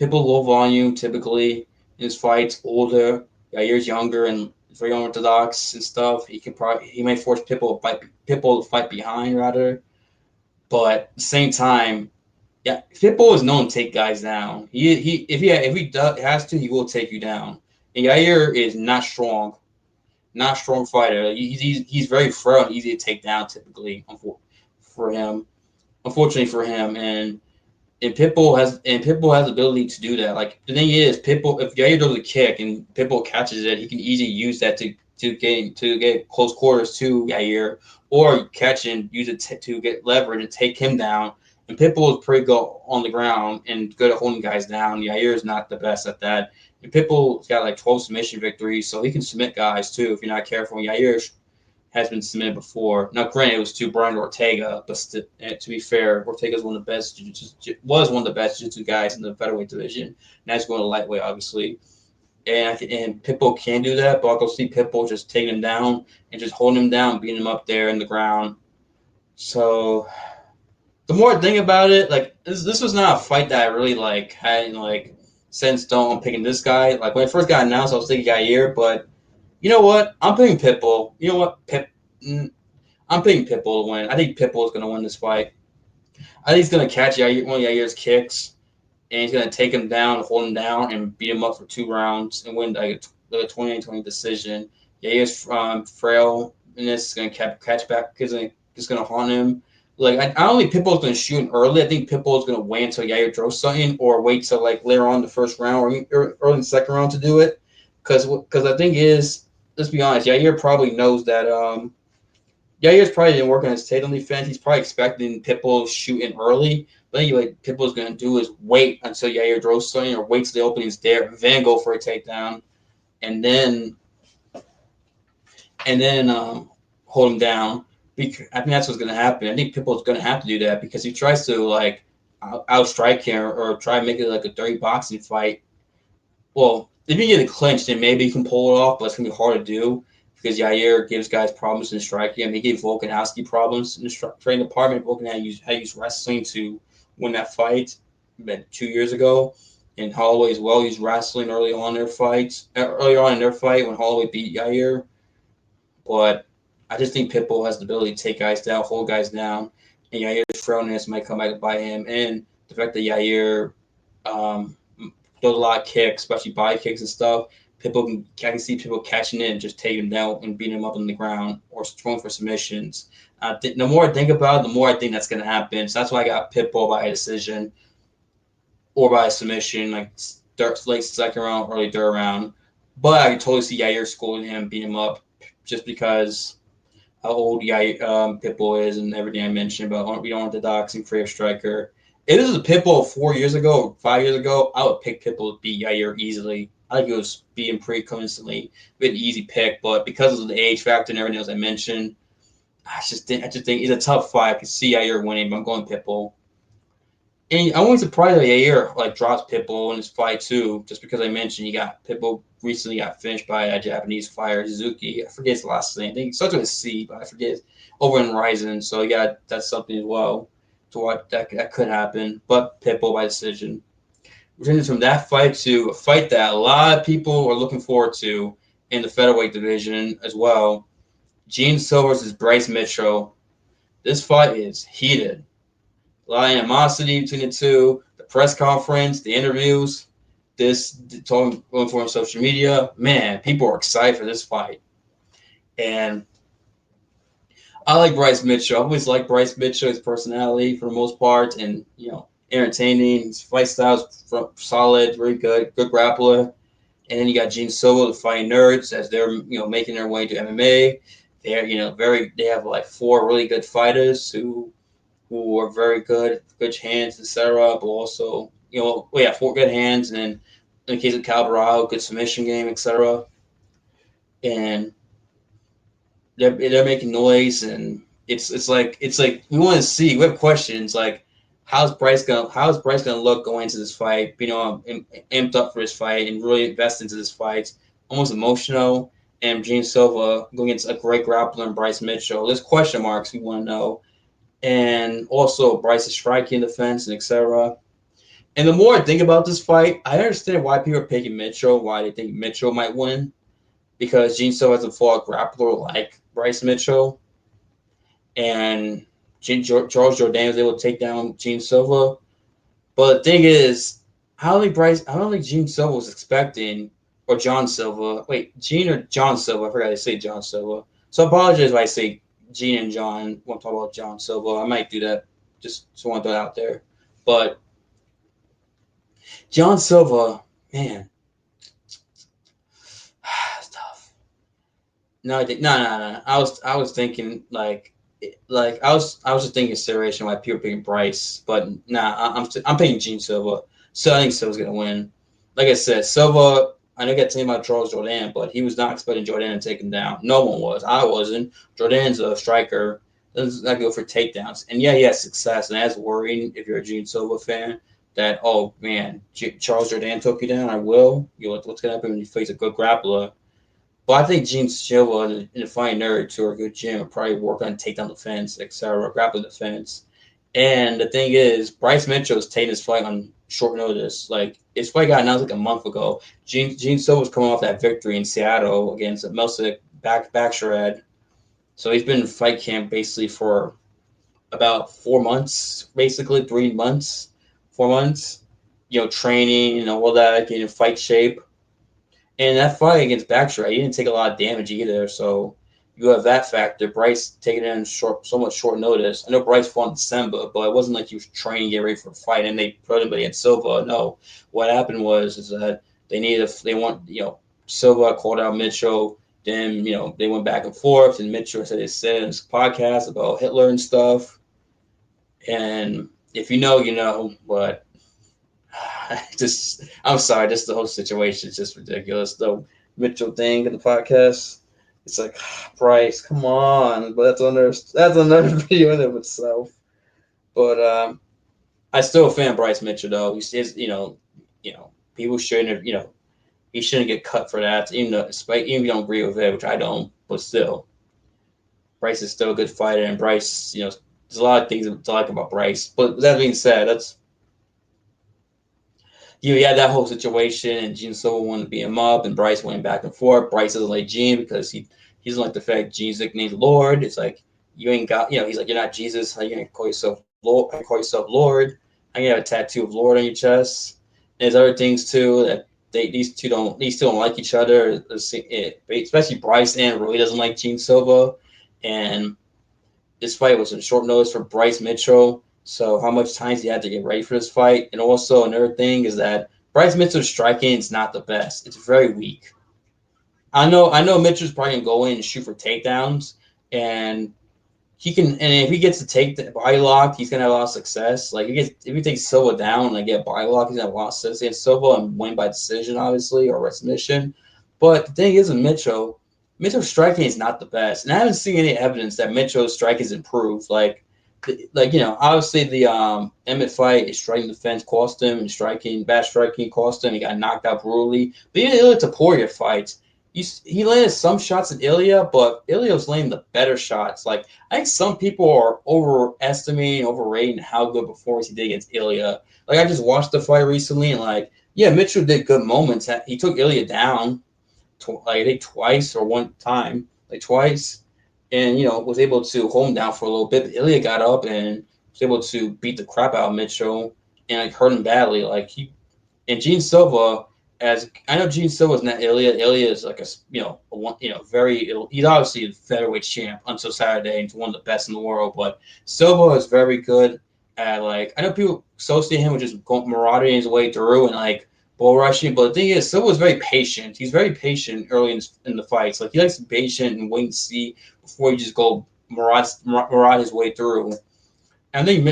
Speaker 1: people low volume typically in his fights, older, Yair's younger and very unorthodox and stuff. He may force Pitbull to fight behind rather, but at the same time, yeah, Pitbull is known to take guys down. Has to, he will take you down. And Yair is not strong fighter. He's very frail and easy to take down typically for him. Unfortunately for him, and Pitbull has the ability to do that. Like the thing is, Pitbull if Yair does a kick and Pitbull catches it, he can easily use that to get close quarters to Yair, or catch and use it to get leverage and take him down. And Pitbull is pretty good on the ground and good at holding guys down. Yair is not the best at that. And Pitbull's got like 12 submission victories, so he can submit guys too if you're not careful. Yair has been submitted before. Now, granted, it was to Brian Ortega, but to be fair, Ortega's one of the best jiu-jitsu guys in the featherweight division. Now he's going to lightweight, obviously. And Pitbull can do that, but I'll go see Pitbull just taking him down and just holding him down, beating him up there in the ground. So the more I think about it, like this was not a fight that I really had set in stone. I'm picking this guy. Like when it first got announced, I was thinking Yair, but you know what? I'm picking Pitbull. You know what? I'm picking Pitbull to win. I think Pitbull is going to win this fight. I think he's going to catch one of Yair's kicks, and he's going to take him down, hold him down, and beat him up for 2 rounds and win like a 28-20 decision. Yair's frail, and this is going to catch back because it's going to haunt him. Like I don't think Pitbull's going to shoot early. I think Pitbull's going to wait until Yair throws something, or wait till like later on the first round or early in the second round to do it. Because I think is, let's be honest, Yair probably knows that Yair's probably didn't work on his takedown defense. He's probably expecting Pitbull shooting early. But I think what Pitbull's going to do is wait until Yair throws something or wait till the opening's there, then go for a takedown, and then hold him down. I think that's what's going to happen. I think Pitbull's going to have to do that because he tries to like outstrike him or try to make it like a dirty boxing fight. Well, if you get it clinched, then maybe you can pull it off, but it's going to be hard to do because Yair gives guys problems in striking. I mean, he gave Volkanovski problems in the training department. Volkan had to use wrestling to win that fight about 2 years ago. And Holloway as well used wrestling early on in their fight when Holloway beat Yair. But I just think Pitbull has the ability to take guys down, hold guys down, and Yair's frailness might come back to bite him. And the fact that Yair throws a lot of kicks, especially body kicks and stuff. I can see people catching it and just taking him down and beating him up on the ground or throwing for submissions. The more I think about it, the more I think that's going to happen. So that's why I got Pitbull by a decision or by a submission, like late second round, early third round. But I can totally see Yair schooling him, beating him up, just because how old Yair, Pitbull is and everything I mentioned about we don't want the doxing free of striker. If this was a Pitbull 4 years ago, 5 years ago, I would pick Pitbull to beat Yair easily. I think it was beating pretty constantly, an easy pick, but because of the age factor and everything else I mentioned, I just think it's a tough fight. I can see Yair winning, but I'm going Pitbull. And I'm only surprised that Yair drops Pitbull in his fight too, just because I mentioned you got Pitbull recently got finished by a Japanese fighter, Suzuki. I forget his last name. I think it starts with a C, but I forget. Over in Ryzen, so that's something as well to what that could happen. But Pitbull by decision. Returning from that fight to a fight that a lot of people are looking forward to in the featherweight division as well. Gene Silva versus Bryce Mitchell. This fight is heated. A lot of animosity between the two. The press conference, the interviews, going for on social media. Man, people are excited for this fight. And I like Bryce Mitchell. I always like Bryce Mitchell, his personality for the most part, and entertaining. His fight style's solid, very good grappler. And then you got Gene Silva, the fighting nerds, as they're making their way to MMA. They're they have like 4 really good fighters who are very good hands, etc. But also 4 good hands, and then in the case of Calvarado, good submission game, etc. And they're making noise, and it's like we want to see. We have questions like how's Bryce gonna look going into this fight? Amped up for this fight and really invest into this fight. Almost emotional. And Gene Silva going against a great grappler and Bryce Mitchell. There's question marks we want to know, and also Bryce's striking defense and etc. And the more I think about this fight, I understand why people are picking Mitchell, why they think Mitchell might win, because Gene Silva hasn't fought a grappler like Bryce Mitchell, and Charles Jourdain was able to take down Gene Silva. But the thing is, I don't think Gene Silva was expecting, or John Silva. Wait, Gene or John Silva? I forgot to say John Silva. So I apologize if I say Gene and John. Want to talk about John Silva? I might do that. Just want to throw it out there. But John Silva, man, it's tough. No, I think no. I was thinking like I was just thinking consideration why people picking Bryce, but I'm picking Gene Silva. So I think Silva's gonna win. Like I said, Silva. I know I got to tell you about Charles Jourdain, but he was not expecting Jourdain to take him down. No one was. I wasn't. Jourdain's a striker. Doesn't go for takedowns. And yeah, he has success, and that's worrying if you're a Gene Silva fan. That Charles Jourdain took you down. I will. What's gonna happen when you face a good grappler? But I think Gene Silva and the Fine Nerds who are a good gym will probably work on takedown defense, etc., grappling defense. And the thing is, Bryce Mitchell is taking his fight on short notice. Like his fight got announced like a month ago. Gene Silva was coming off that victory in Seattle against Melsick Backshred. So he's been in fight camp basically for about 4 months, basically 3 months, 4 months. Training and all that, getting in fight shape. And that fight against Backshred, he didn't take a lot of damage either. So you have that factor. Bryce taking it in somewhat short notice. I know Bryce fought in December, but it wasn't like he was training to get ready for a fight and they put him against Silva. No, what happened was that Silva called out Mitchell. Then they went back and forth, and Mitchell said in his podcast about Hitler and stuff. And if you know, you know. But I'm sorry, just the whole situation is just ridiculous. The Mitchell thing in the podcast. It's like, Bryce, come on, but that's another video in of itself. But I still fan Bryce Mitchell though. He's people shouldn't have, he shouldn't get cut for that. Even if you don't agree with it, which I don't, but still, Bryce is still a good fighter, and Bryce, there's a lot of things to like about Bryce. But that being said, you had that whole situation, and Gene Silva wanted to beat him up, and Bryce went back and forth. Bryce doesn't like Gene because he doesn't like the fact Gene's nicknamed Lord. It's like, you ain't got, he's like, you're not Jesus. How you gonna call yourself Lord? Call yourself Lord? How you have a tattoo of Lord on your chest? There's other things too that these two don't like each other. Especially Bryce and really doesn't like Gene Silva, and this fight was a short notice for Bryce Mitchell. So how much time he had to get ready for this fight, and also another thing is that Bryce Mitchell's striking is not the best. It's very weak. I know Mitchell's probably gonna go in and shoot for takedowns, and he can. And if he gets to take the body lock, he's gonna have a lot of success. Like if he takes Silva down and like get body lock, he's gonna have a lot of success against Silva and win by decision, obviously, or submission. But the thing is with Mitchell's striking is not the best, and I haven't seen any evidence that Mitchell's strike has improved. Obviously the Emmett fight, his striking defense cost him, and bad striking cost him. He got knocked out brutally. But even Ilya Taporia fights, he landed some shots at Ilya, but Ilya was landing the better shots. Like I think some people are overrating how good performance he did against Ilya. Like I just watched the fight recently, and yeah, Mitchell did good moments. He took Ilya down, I think twice or one time, like twice, and was able to hold him down for a little bit. But Ilya got up and was able to beat the crap out of Mitchell and hurt him badly. Gene Silva, as I know, Gene Silva's not Ilya. Ilya is like he's obviously a featherweight champ until Saturday, and he's one of the best in the world. But Silva is very good at I know people associate him with just marauding his way through and bull rushing. But the thing is, Silva's very patient. He's very patient early in the fights. He likes to be patient and wait and see before he just go maraud his way through. And I think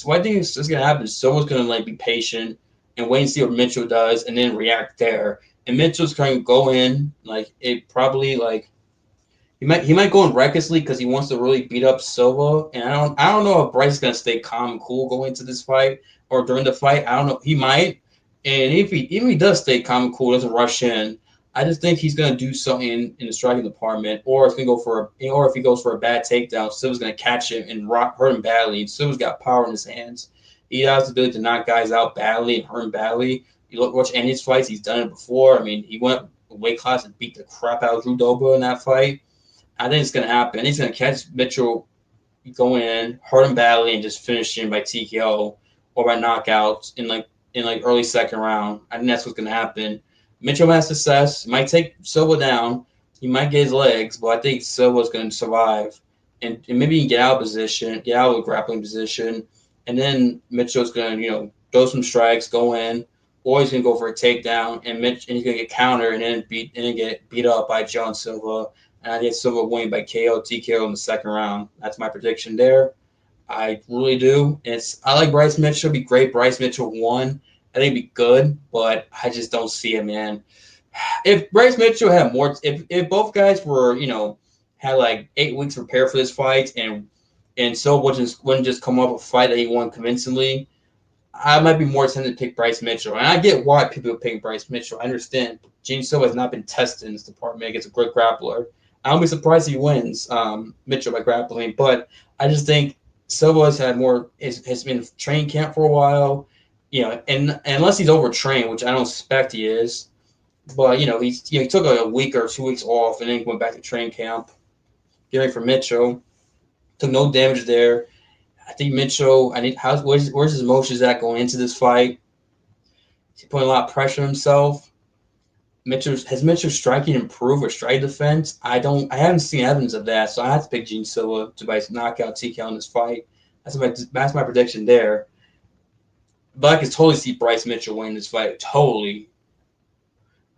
Speaker 1: what I think is going to happen is Silva's going to be patient and wait and see what Mitchell does and then react there. And Mitchell's going to go in it probably he might go in recklessly because he wants to really beat up Silva. And I don't know if Bryce is going to stay calm and cool going into this fight or during the fight. I don't know. He might. And even if he does stay calm and cool, doesn't rush in, I just think he's going to do something in the striking department, or if he goes for a bad takedown, Silva's going to catch him and hurt him badly. Silva's got power in his hands. He has the ability to knock guys out badly and hurt him badly. You watch any of his fights; he's done it before. I mean, he went weight class and beat the crap out of Jandiroba in that fight. I think it's going to happen. He's going to catch Mitchell going in, hurt him badly, and just finish him by TKO or by knockouts in early second round. I think that's what's going to happen. Mitchell has success. Might take Silva down. He might get his legs, but I think Silva's going to survive. And maybe he can get out of position, get out of a grappling position. And then Mitchell's going to, throw some strikes, go in, or he's going to go for a takedown, and he's going to get countered and then get beat up by John Silva. And I think Silva winning by TKO in the second round. That's my prediction there. I really do. I like Bryce Mitchell. It'd be great. Bryce Mitchell won. I think it'd be good, but I just don't see it, man. If Bryce Mitchell had more, if both guys were, had 8 weeks prepared for this fight, and so wouldn't just come up with a fight that he won convincingly, I might be more tempted to pick Bryce Mitchell. And I get why people are picking Bryce Mitchell. I understand. Gene Silva has not been tested in this department against a great grappler. I don't be surprised if he wins Mitchell by grappling, but I just think Silva has been training camp for a while, and unless he's overtrained, which I don't suspect he is, but he took a week or 2 weeks off and then went back to training camp, getting ready for Mitchell. Took no damage there. I think Mitchell. Where's his emotions at going into this fight? He's putting a lot of pressure on himself. Has Mitchell's striking improved or strike defense? I haven't seen evidence of that, so I have to pick Gene Silva to knockout TKO in this fight. That's my prediction there. But I can totally see Bryce Mitchell winning this fight. Totally.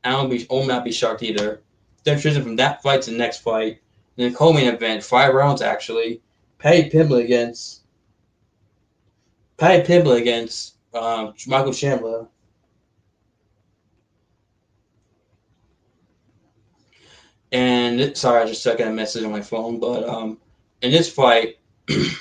Speaker 1: I will not be shocked either. Then transition from that fight to the next fight. In the co-main event, 5 rounds actually. Paddy Pimblett against Michael Chandler. And sorry, I just checking a message on my phone. But in this fight, this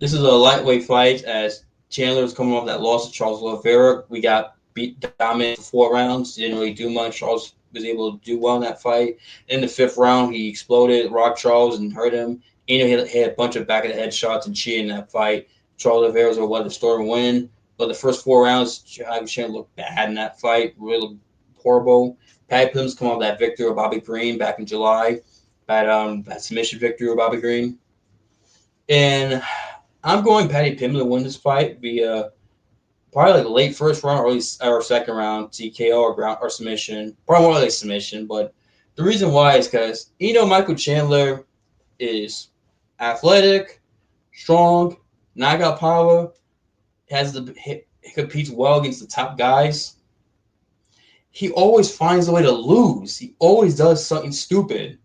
Speaker 1: is a lightweight fight as Chandler was coming off that loss to Charles Oliveira. We got beat dominant for 4 rounds. Didn't really do much. Charles was able to do well in that fight. In the 5th round, he exploded, rocked Charles, and hurt him. He had a bunch of back of the head shots and cheated in that fight. Charles Oliveira was able to restore and win. But the first 4 rounds, Chandler looked bad in that fight. Really horrible. Paddy Pim's come off that victory over Bobby Green back in July. That submission victory over Bobby Green. And I'm going Paddy Pimblett to win this fight via probably like late first round, or second round TKO or ground or submission. Probably more like submission. But the reason why is because Michael Chandler is athletic, strong, knockout power, has the he competes well against the top guys. He always finds a way to lose. He always does something stupid.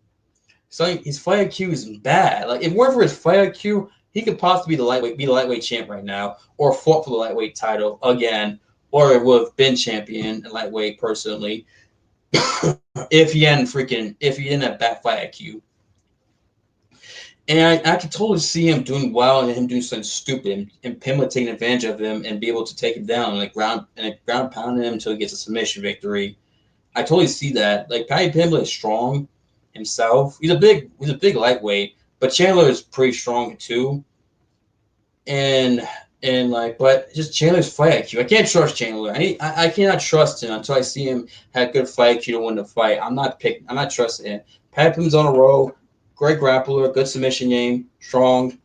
Speaker 1: So his fight IQ is bad. Like if it weren't for his fight IQ, he could possibly be the lightweight champ right now, or fought for the lightweight title again, or would have been champion in lightweight personally if he didn't have that fight IQ. And I could totally see him doing well and him doing something stupid and Pimblett taking advantage of him and be able to take him down and ground pound him until he gets a submission victory. I totally see that. Like Paddy Pimblett is strong himself. He's a big lightweight, but Chandler is pretty strong too. And but just Chandler's fight IQ. I can't trust Chandler. I cannot trust him until I see him have good fight IQ to win the fight. I'm not trusting him. Paddy Pimblett's on a roll. Great grappler, good submission game, strong.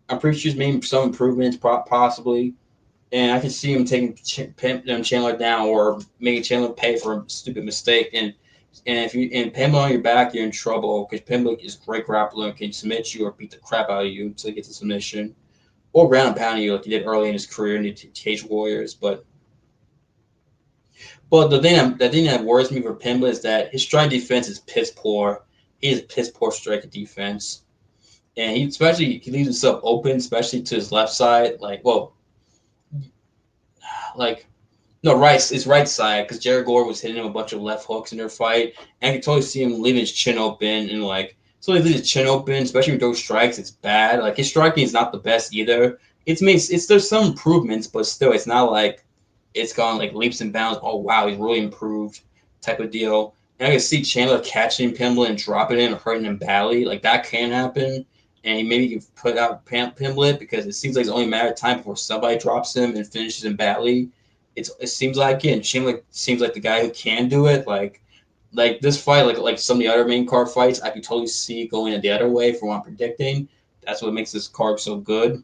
Speaker 1: I'm pretty sure he's made some improvements, possibly. And I can see him taking Chandler down or making Chandler pay for a stupid mistake. And if you and Pimblett on your back, you're in trouble because Pimblett is a great grappler and can submit you or beat the crap out of you until he gets a submission or ground and pound you like he did early in his career in the Cage Warriors. But the thing that worries me for Pimblett is that his strike defense is piss poor. He has piss poor striker defense, and he leaves himself open, especially to his left side. Like no, his right side, because Jared Gore was hitting him a bunch of left hooks in their fight. And I could totally see him leaving his chin open and so he leaves his chin open, especially with those strikes, it's bad. Like his striking is not the best either. There's some improvements, but still it's not like it's gone like leaps and bounds. Oh wow, he's really improved type of deal. And I can see Chandler catching Pimblett and dropping him, hurting him badly. Like that can happen. And he maybe can put out Pimblett because it seems like it's only a matter of time before somebody drops him and finishes him badly. It seems like again, Chandler seems like the guy who can do it. Like this fight, like some of the other main card fights, I could totally see going the other way from what I'm predicting. That's what makes this card so good.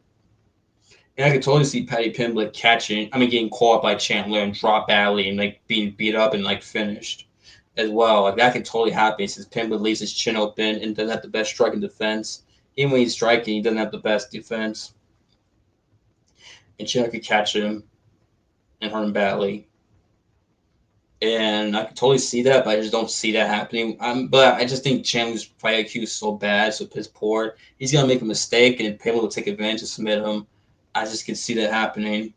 Speaker 1: And I could totally see Paddy Pimblett getting caught by Chandler and drop badly and like being beat up and like finished as well. Like that could totally happen since Pimblett leaves his chin open and doesn't have the best striking defense. Even when he's striking, he doesn't have the best defense. And Chandler could catch him and hurt him badly. And I can totally see that, but I just don't see that happening. But I just think Chandler's fight IQ is so bad, so piss poor. He's gonna make a mistake, and Pimblett will take advantage and submit him. I just can see that happening.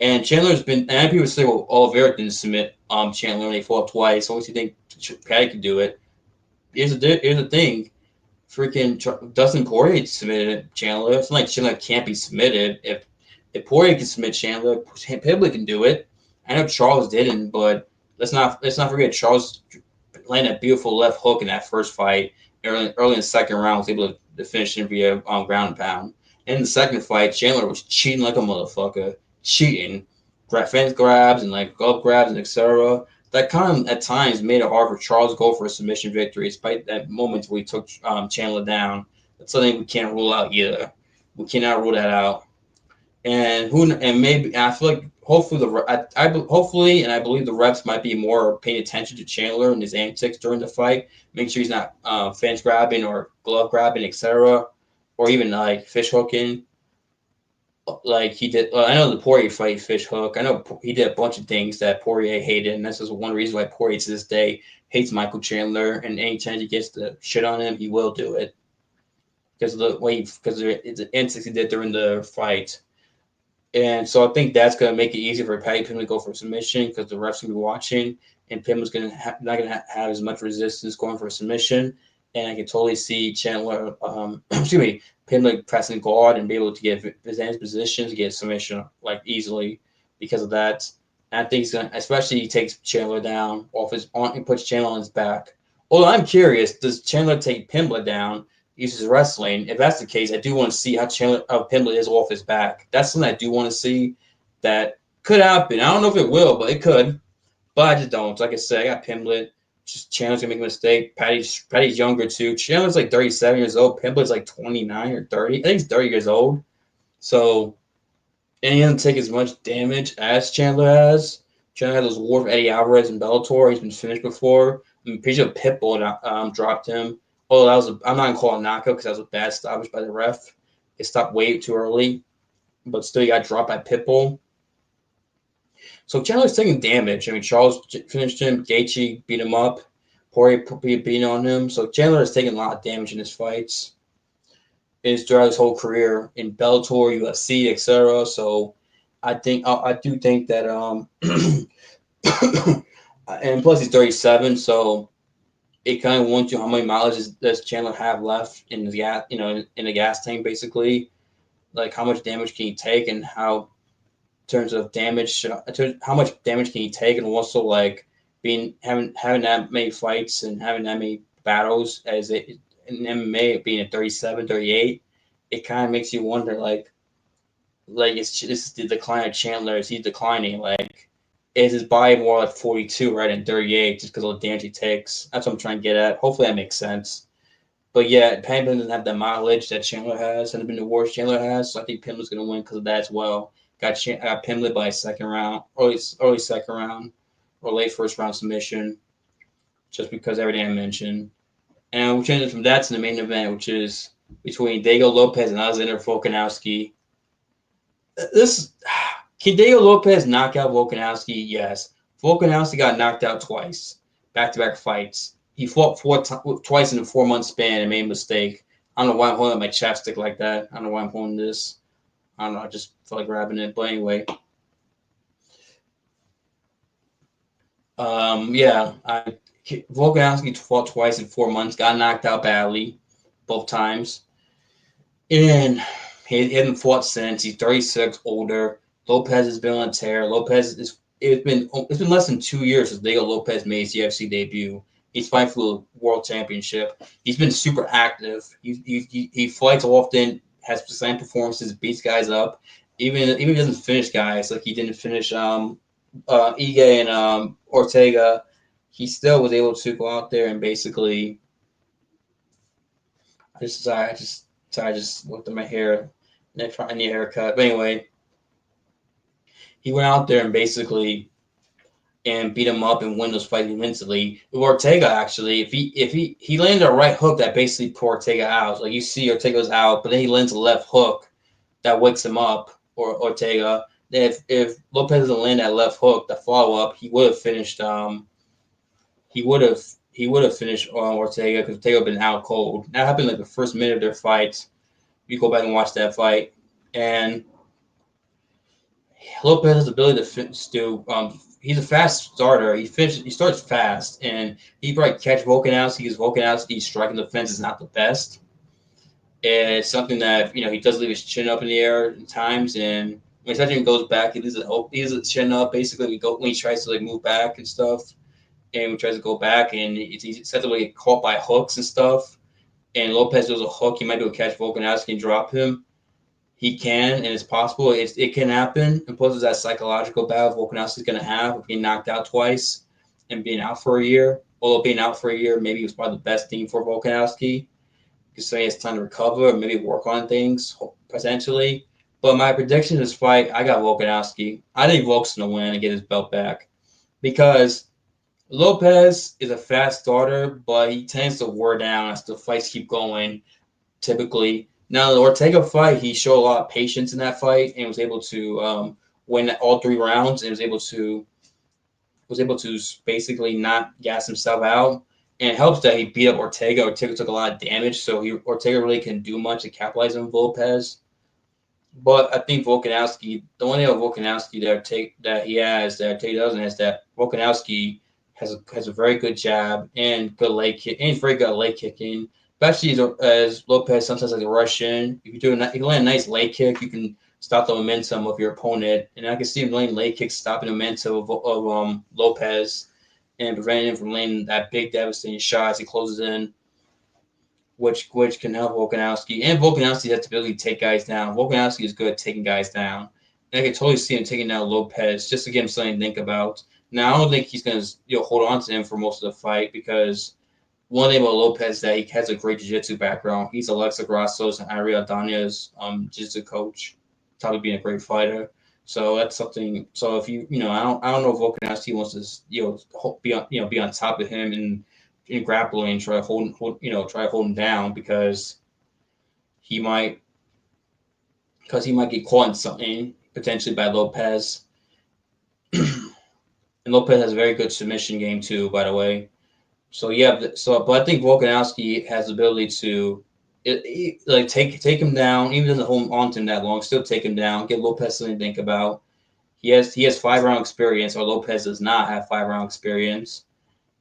Speaker 1: And people say, well, Oliveira didn't submit Chandler when they fought twice. So, you think Paddy could do it? Here's the thing. Freaking Dustin Poirier submitted Chandler. It's not like Chandler can't be submitted. If Poirier can submit Chandler, Pimblett can do it. I know Charles didn't, but let's not forget Charles landed a beautiful left hook in that first fight. Early in the second round, was able to finish him via ground and pound. In the second fight, Chandler was cheating like a motherfucker, cheating, fence grabs and like glove grabs and etc. That kind of at times made it hard for Charles to go for a submission victory, despite that moment where he took Chandler down. That's something we can't rule out either. We cannot rule that out. Maybe I feel like hopefully I believe the reps might be more paying attention to Chandler and his antics during the fight, make sure he's not fence grabbing or glove grabbing, etc., or even like fish hooking, like he did. I know the Poirier fight fish hook. I know he did a bunch of things that Poirier hated, and this is one reason why Poirier to this day hates Michael Chandler. And anytime he gets the shit on him, he will do it because of the antics he did during the fight. And so I think that's going to make it easier for Paddy Pimblett to go for submission because the refs will be watching, and Pimblett's not going to have as much resistance going for a submission. And I can totally see Chandler, Pimblett pressing guard and be able to get his position to get a submission like easily because of that. And I think he's going to, especially he takes Chandler down and puts Chandler on his back. Although I'm curious, does Chandler take Pimblett down? Uses wrestling. If that's the case, I do want to see how Pimblett is off his back. That's something I do want to see. That could happen. I don't know if it will, but it could. But I just don't. Like I said, I got Pimblett. Just Chandler's gonna make a mistake. Paddy's younger too. Chandler's like 37 years old. Pimblett's like 29 or 30. I think he's 30 years old. So and he doesn't take as much damage as Chandler has. Chandler had those wars with Eddie Alvarez and Bellator. He's been finished before. I'm pretty sure Pitbull dropped him. Oh, I'm not gonna call it a knockout because that was a bad stoppage by the ref. It stopped way too early, but still he got dropped by Pitbull. So Chandler's taking damage. I mean, Charles finished him. Gaethje beat him up. Poirier beat on him. So Chandler has taken a lot of damage in his fights. Throughout his whole career in Bellator, UFC, etc. So I do think that and plus he's 37, so it kind of wants you how many mileage does Chandler have left in the gas, in the gas tank, basically. Like how much damage can he take, and how in terms of damage, how much damage can he take, and also like having that many fights and having that many battles as in MMA being at 37, 38, it kind of makes you wonder like it's the decline of Chandler. Is he declining? Like, is his body more like 42 right in 38 just because of the damage he takes? That's what I'm trying to get at. Hopefully that makes sense. But yeah, Pimblett doesn't have the mileage that Chandler has. Hasn't been the worst Chandler has. So I think Pimblett's going to win because of that as well. Got Pimblett by a second round, early second round, or late first round submission, just because everything I mentioned. And we're changing from that to the main event, which is between Deigo Lopes and Alexander Volkanovski. Can Deigo Lopes knock out Volkanovski? Yes. Volkanovski got knocked out twice, back-to-back fights. He fought twice in a 4-month span and made a mistake. I don't know why I'm holding up my chapstick like that. I don't know why I'm holding this. I don't know. I just felt like grabbing it. But anyway, Volkanovski fought twice in 4 months, got knocked out badly, both times, and he hasn't fought since. He's 36, older. Lopes has been on a tear. It's been less than 2 years since Diego Lopes made his UFC debut. He's fighting for the world championship. He's been super active. He fights often, has same performances, beats guys up. Even if he doesn't finish guys, like he didn't finish Ige and Ortega, he still was able to go out there and basically. I just looked at my hair. I need a haircut. But anyway, he went out there and basically beat him up and win those fights immensely. Ortega actually, if he landed a right hook that basically put Ortega out. Like you see Ortega's out, but then he lands a left hook that wakes him up, or Ortega. If Lopes doesn't land that left hook, the follow up, he would have finished. He would have finished Ortega because Ortega had been out cold. That happened like the first minute of their fight. You go back and watch that fight, and Lopes' ability to he's a fast starter. He starts fast, and he probably catch Volkanovski because Volkanovski's striking defense is not the best. And it's something that he does leave his chin up in the air at times, and when he goes back, he leaves his chin up basically when he tries to like move back and stuff, and he tries to go back, and he's set to like get caught by hooks and stuff. And Lopes does a hook, he might be able to catch Volkanovski and drop him. He can, and it's possible. It can happen. And plus, it's that psychological battle Volkanovski's going to have of being knocked out twice and being out for a year. Although being out for a year, maybe it was probably the best thing for Volkanovski because so he has time to recover and maybe work on things potentially. But my prediction in this fight, I got Volkanovski. I think Volk's going to win and get his belt back because Lopes is a fast starter, but he tends to wear down as the fights keep going, typically. Now, the Ortega fight, he showed a lot of patience in that fight and was able to win all 3 rounds and was able to basically not gas himself out. And it helps that he beat up Ortega. Ortega took a lot of damage, so Ortega really couldn't do much to capitalize on Lopes. But I think Volkanovski, the one thing about Volkanovski that he has that Ortega doesn't is that Volkanovski has a very good jab and good leg kick, and he's very good at leg kicking. Especially as Lopes sometimes like a rush in. If you land a nice leg kick, you can stop the momentum of your opponent. And I can see him landing leg kicks, stopping the momentum of Lopes and preventing him from landing that big devastating shot as he closes in, which can help Volkanovski. And Volkanovski has the ability to take guys down. Volkanovski is good at taking guys down. And I can totally see him taking down Lopes just to give him something to think about. Now, I don't think he's going to hold on to him for most of the fight because one thing about Lopes is that he has a great jiu-jitsu background. He's Alexa Grasso's and Ariel Dania's jiu-jitsu coach. top of being a great fighter. So that's something. So if I don't know if Volkanovski wants to be on top of him in grappling and try to hold him down he might because he might get caught in something potentially by Lopes. And Lopes has a very good submission game too, by the way. So but I think Volkanovski has the ability to take him down, even doesn't hold on to him that long, still take him down, get Lopes something to think about. He has 5-round experience, or Lopes does not have 5-round experience.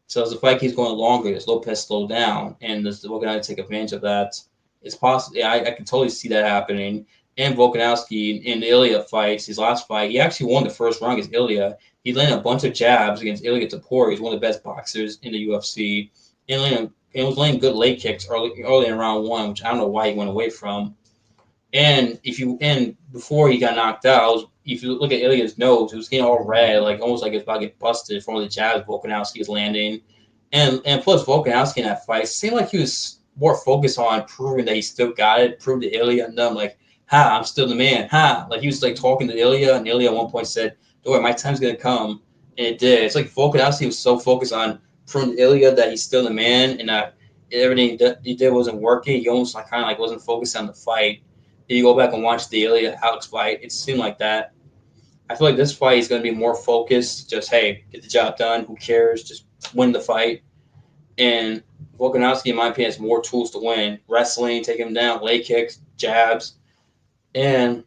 Speaker 1: So as the fight keeps going longer, does Lopes slow down, and does Volkanovski take advantage of that? It's possible. I can totally see that happening. And Volkanovski in the Ilya fights, his last fight, he actually won the first round against Ilya. He landed a bunch of jabs against Ilya Tapori. He's one of the best boxers in the UFC. And was laying good leg kicks early in round 1, which I don't know why he went away from. And before he got knocked out, if you look at Ilya's nose, it was getting all red, almost like it's about to get busted from all the jabs Volkanovski is landing. And plus Volkanovski in that fight seemed like he was more focused on proving that he still got it, prove to Ilya, and then I'm still the man. He was talking to Ilya, and Ilya at one point said, "Don't worry, my time's gonna come," and it did. It's like Volkanovski was so focused on proving to Ilya that he's still the man, and everything that he did wasn't working. He almost wasn't focused on the fight. If you go back and watch the Ilya Alex fight, it seemed like that. I feel like this fight is going to be more focused. Just hey, get the job done. Who cares? Just win the fight. And Volkanovski, in my opinion, has more tools to win: wrestling, take him down, leg kicks, jabs, and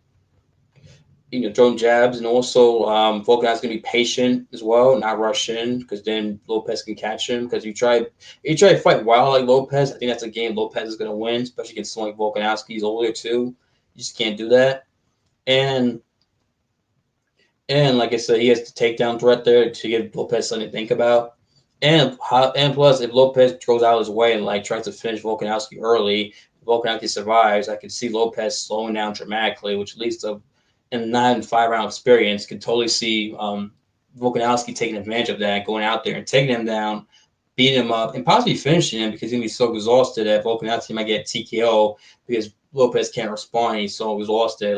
Speaker 1: throwing jabs. And also, Volkanovski's going to be patient as well, not rush in, because then Lopes can catch him. Because you try to fight wild like Lopes, I think that's a game Lopes is going to win, especially against someone like Volkanovski. He's older too. You just can't do that. And like I said, he has the takedown threat there to give Lopes something to think about. And plus, if Lopes goes out of his way and tries to finish Volkanovski early, Volkanovski survives, I could see Lopes slowing down dramatically, which leads to, and not in 5-round experience, could totally see Volkanovski taking advantage of that, going out there and taking him down, beating him up, and possibly finishing him because he's going to be so exhausted that Volkanovski might get TKO because Lopes can't respond. He's so exhausted.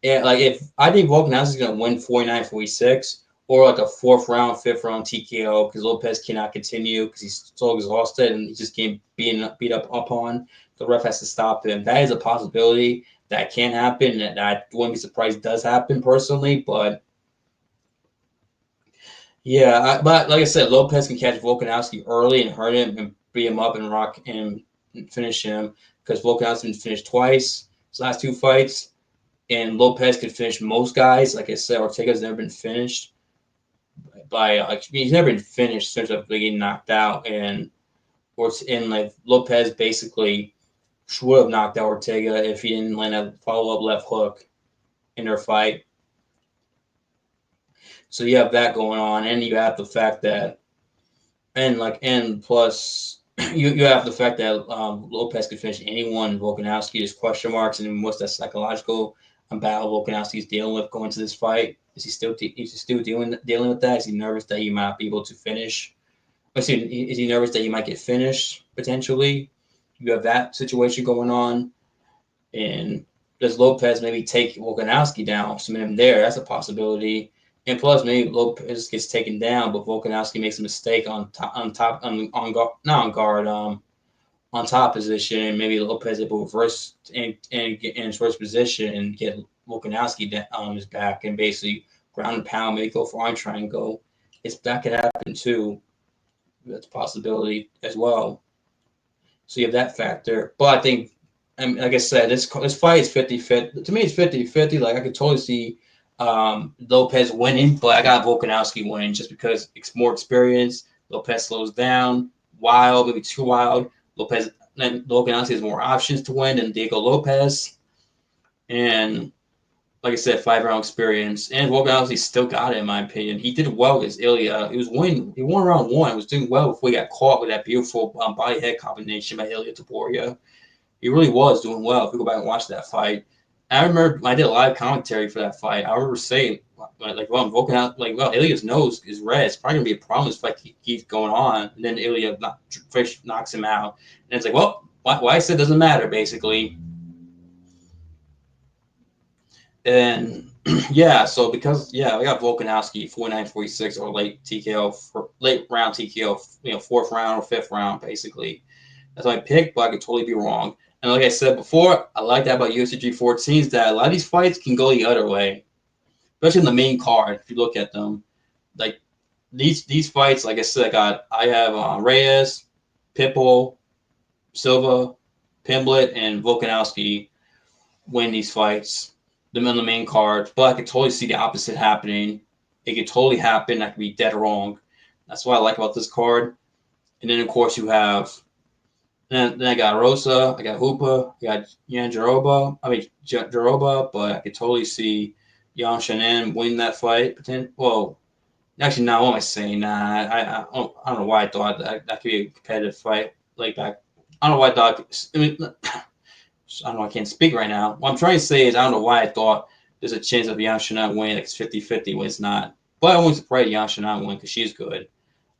Speaker 1: If I think Volkanovski is going to win 49-46 or a 4th round, 5th round TKO because Lopes cannot continue because he's so exhausted and he just can't beat up upon. The ref has to stop him. That is a possibility that can happen. And I wouldn't be surprised does happen personally, but yeah. But like I said, Lopes can catch Volkanovski early and hurt him and beat him up and rock him and finish him because Volkanovski's been finished twice his last 2 fights. And Lopes could finish most guys. Like I said, Ortega's never been finished he's never been finished since getting knocked out. And Lopes basically would have knocked out Ortega if he didn't land a follow-up left hook in their fight. So you have that going on, and you have the fact that, and plus you have the fact that Lopes could finish anyone. Volkanovski is question marks, and what's that psychological battle Volkanovski is dealing with going to this fight? Is he still dealing with that? Is he nervous that he might be able to finish? Is he nervous that he might get finished potentially? You have that situation going on, and does Lopes maybe take Volkanovski down, submit him there? That's a possibility. And plus, maybe Lopes gets taken down, but Volkanovski makes a mistake on top position, and maybe Lopes able to reverse and get in his first position and get Volkanovski on his back and basically ground and pound, maybe go for arm triangle. That could happen too. That's a possibility as well. So you have that factor. But I think, like I said, this fight is 50-50. To me, it's 50-50. I could totally see Lopes winning, but I got Volkanovski winning just because it's more experience. Lopes slows down, wild, maybe too wild. Volkanovski has more options to win than Deigo Lopes. And like I said, 5-round experience. And Volkanovski still got it, in my opinion. He did well against Ilya. He won round 1. He was doing well before he got caught with that beautiful body head combination by Ilya Tapori. He really was doing well. If we go back and watch that fight, I remember I did a live commentary for that fight. I remember saying, Ilya's nose is red. It's probably gonna be a problem if like keeps going on. And then Ilya knocks him out, and it's like, well, why I said doesn't matter basically. And yeah, so because I got Volkanovski 49-46 or late TKO for late round TKO, fourth round or fifth round basically. That's my pick, but I could totally be wrong. And like I said before, I like that about UFC 314 is that a lot of these fights can go the other way, especially in the main card. If you look at them, like these fights, like I said, I have Reyes, Pitbull, Silva, Pimblett, and Volkanovski win these fights. Them on the main card, but I could totally see the opposite happening. It could totally happen. I could be dead wrong. That's what I like about this card. And then of course you have then I got Erosa, I got Hoopa, I got Jandiroba, but I could totally see Xiaonan win that fight. Well, actually, no, what am I saying? Nah, I don't know why I thought that could be a competitive fight like that. I don't know why I thought. I don't know, I can't speak right now. What I'm trying to say is I don't know why I thought there's a chance of Xiaonan winning. Like it's 50-50 when it's not. But I wouldn't surprise Xiaonan win because she's good.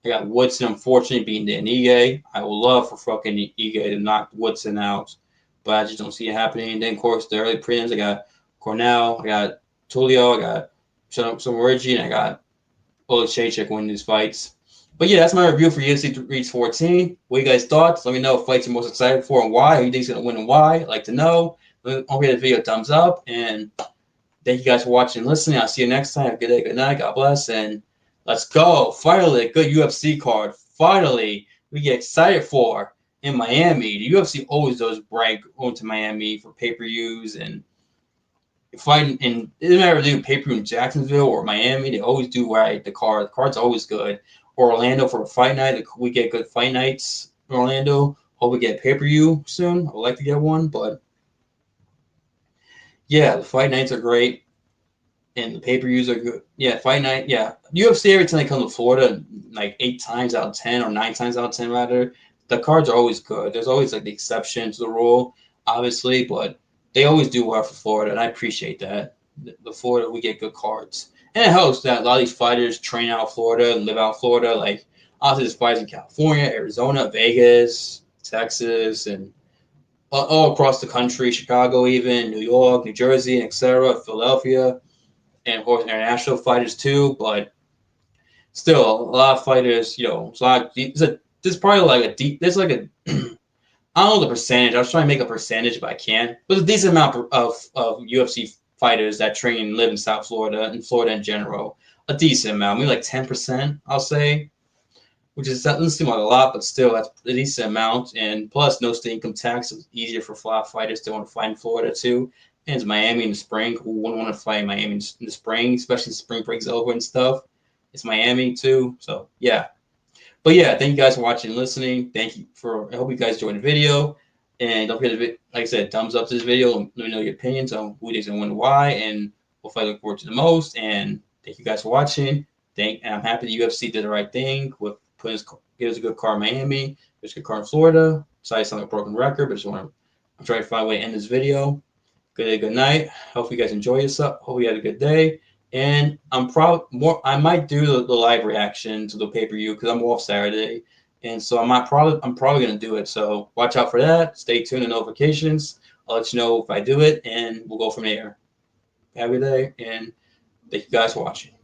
Speaker 1: I got Woodson, unfortunately, beating Ige. I would love for fucking Ige to knock Woodson out, but I just don't see it happening. And then, of course, the early prelims, I got Cornell, I got Tulio, I got some Reggie, and I got Olachechik winning these fights. But yeah, that's my review for UFC 314. What you guys thoughts? Let me know what fights you're most excited for and why. Who you think's gonna win and why? I'd like to know. Don't forget the video thumbs up. And thank you guys for watching and listening. I'll see you next time. Have a good day, good night. God bless. And let's go. Finally, a good UFC card. Finally, we get excited for in Miami. The UFC always does brag going to Miami for pay-per-views and fighting. And it doesn't matter if they do pay-per-view in Jacksonville or Miami. They always do right. The card. The card's always good. Or Orlando for a fight night. We get good fight nights in Orlando. Hope we get pay-per-view soon. I would like to get one, but yeah, the fight nights are great. And the pay-per-views are good. Yeah, fight night. Yeah, UFC every time they come to Florida, like 8 times out of 10 or 9 times out of 10 rather, the cards are always good. There's always like the exception to the rule, obviously, but they always do well for Florida, and I appreciate that. The Florida, we get good cards, and it helps that a lot of these fighters train out of Florida and live out of Florida. Like obviously, there's fighters in California, Arizona, Vegas, Texas, and all across the country, Chicago, even New York, New Jersey, etc., Philadelphia. And of course international fighters too, but still a lot of fighters, it's a lot. There's probably like a deep. There's like a I don't know the percentage. I was trying to make a percentage, but I can't. But there's a decent amount of UFC fighters that train and live in South Florida and Florida in general. A decent amount, maybe like 10%, I'll say, which doesn't seem like a lot, but still that's a decent amount. And plus, no state income tax. It's easier for flat fighters to want to fight in Florida too. And it's Miami in the spring. Who wouldn't want to fight in Miami in the spring, especially spring breaks over and stuff? It's Miami too. So yeah. But yeah, thank you guys for watching and listening. I hope you guys enjoyed the video. And don't forget to, like I said, thumbs up to this video. Let me know your opinions on who is going to win why. And hopefully I look forward to the most. And thank you guys for watching. And I'm happy the UFC did the right thing with give us a good card in Miami. There's a good card in Florida. Sorry, it's not a broken record, but I'm trying to find a way to end this video. Good day, good night. Hope you guys enjoy yourself. Hope you had a good day. And I might do the live reaction to the pay-per-view because I'm off Saturday. And so I'm probably gonna do it. So watch out for that. Stay tuned to notifications. I'll let you know if I do it, and we'll go from there. Have a good day, and thank you guys for watching.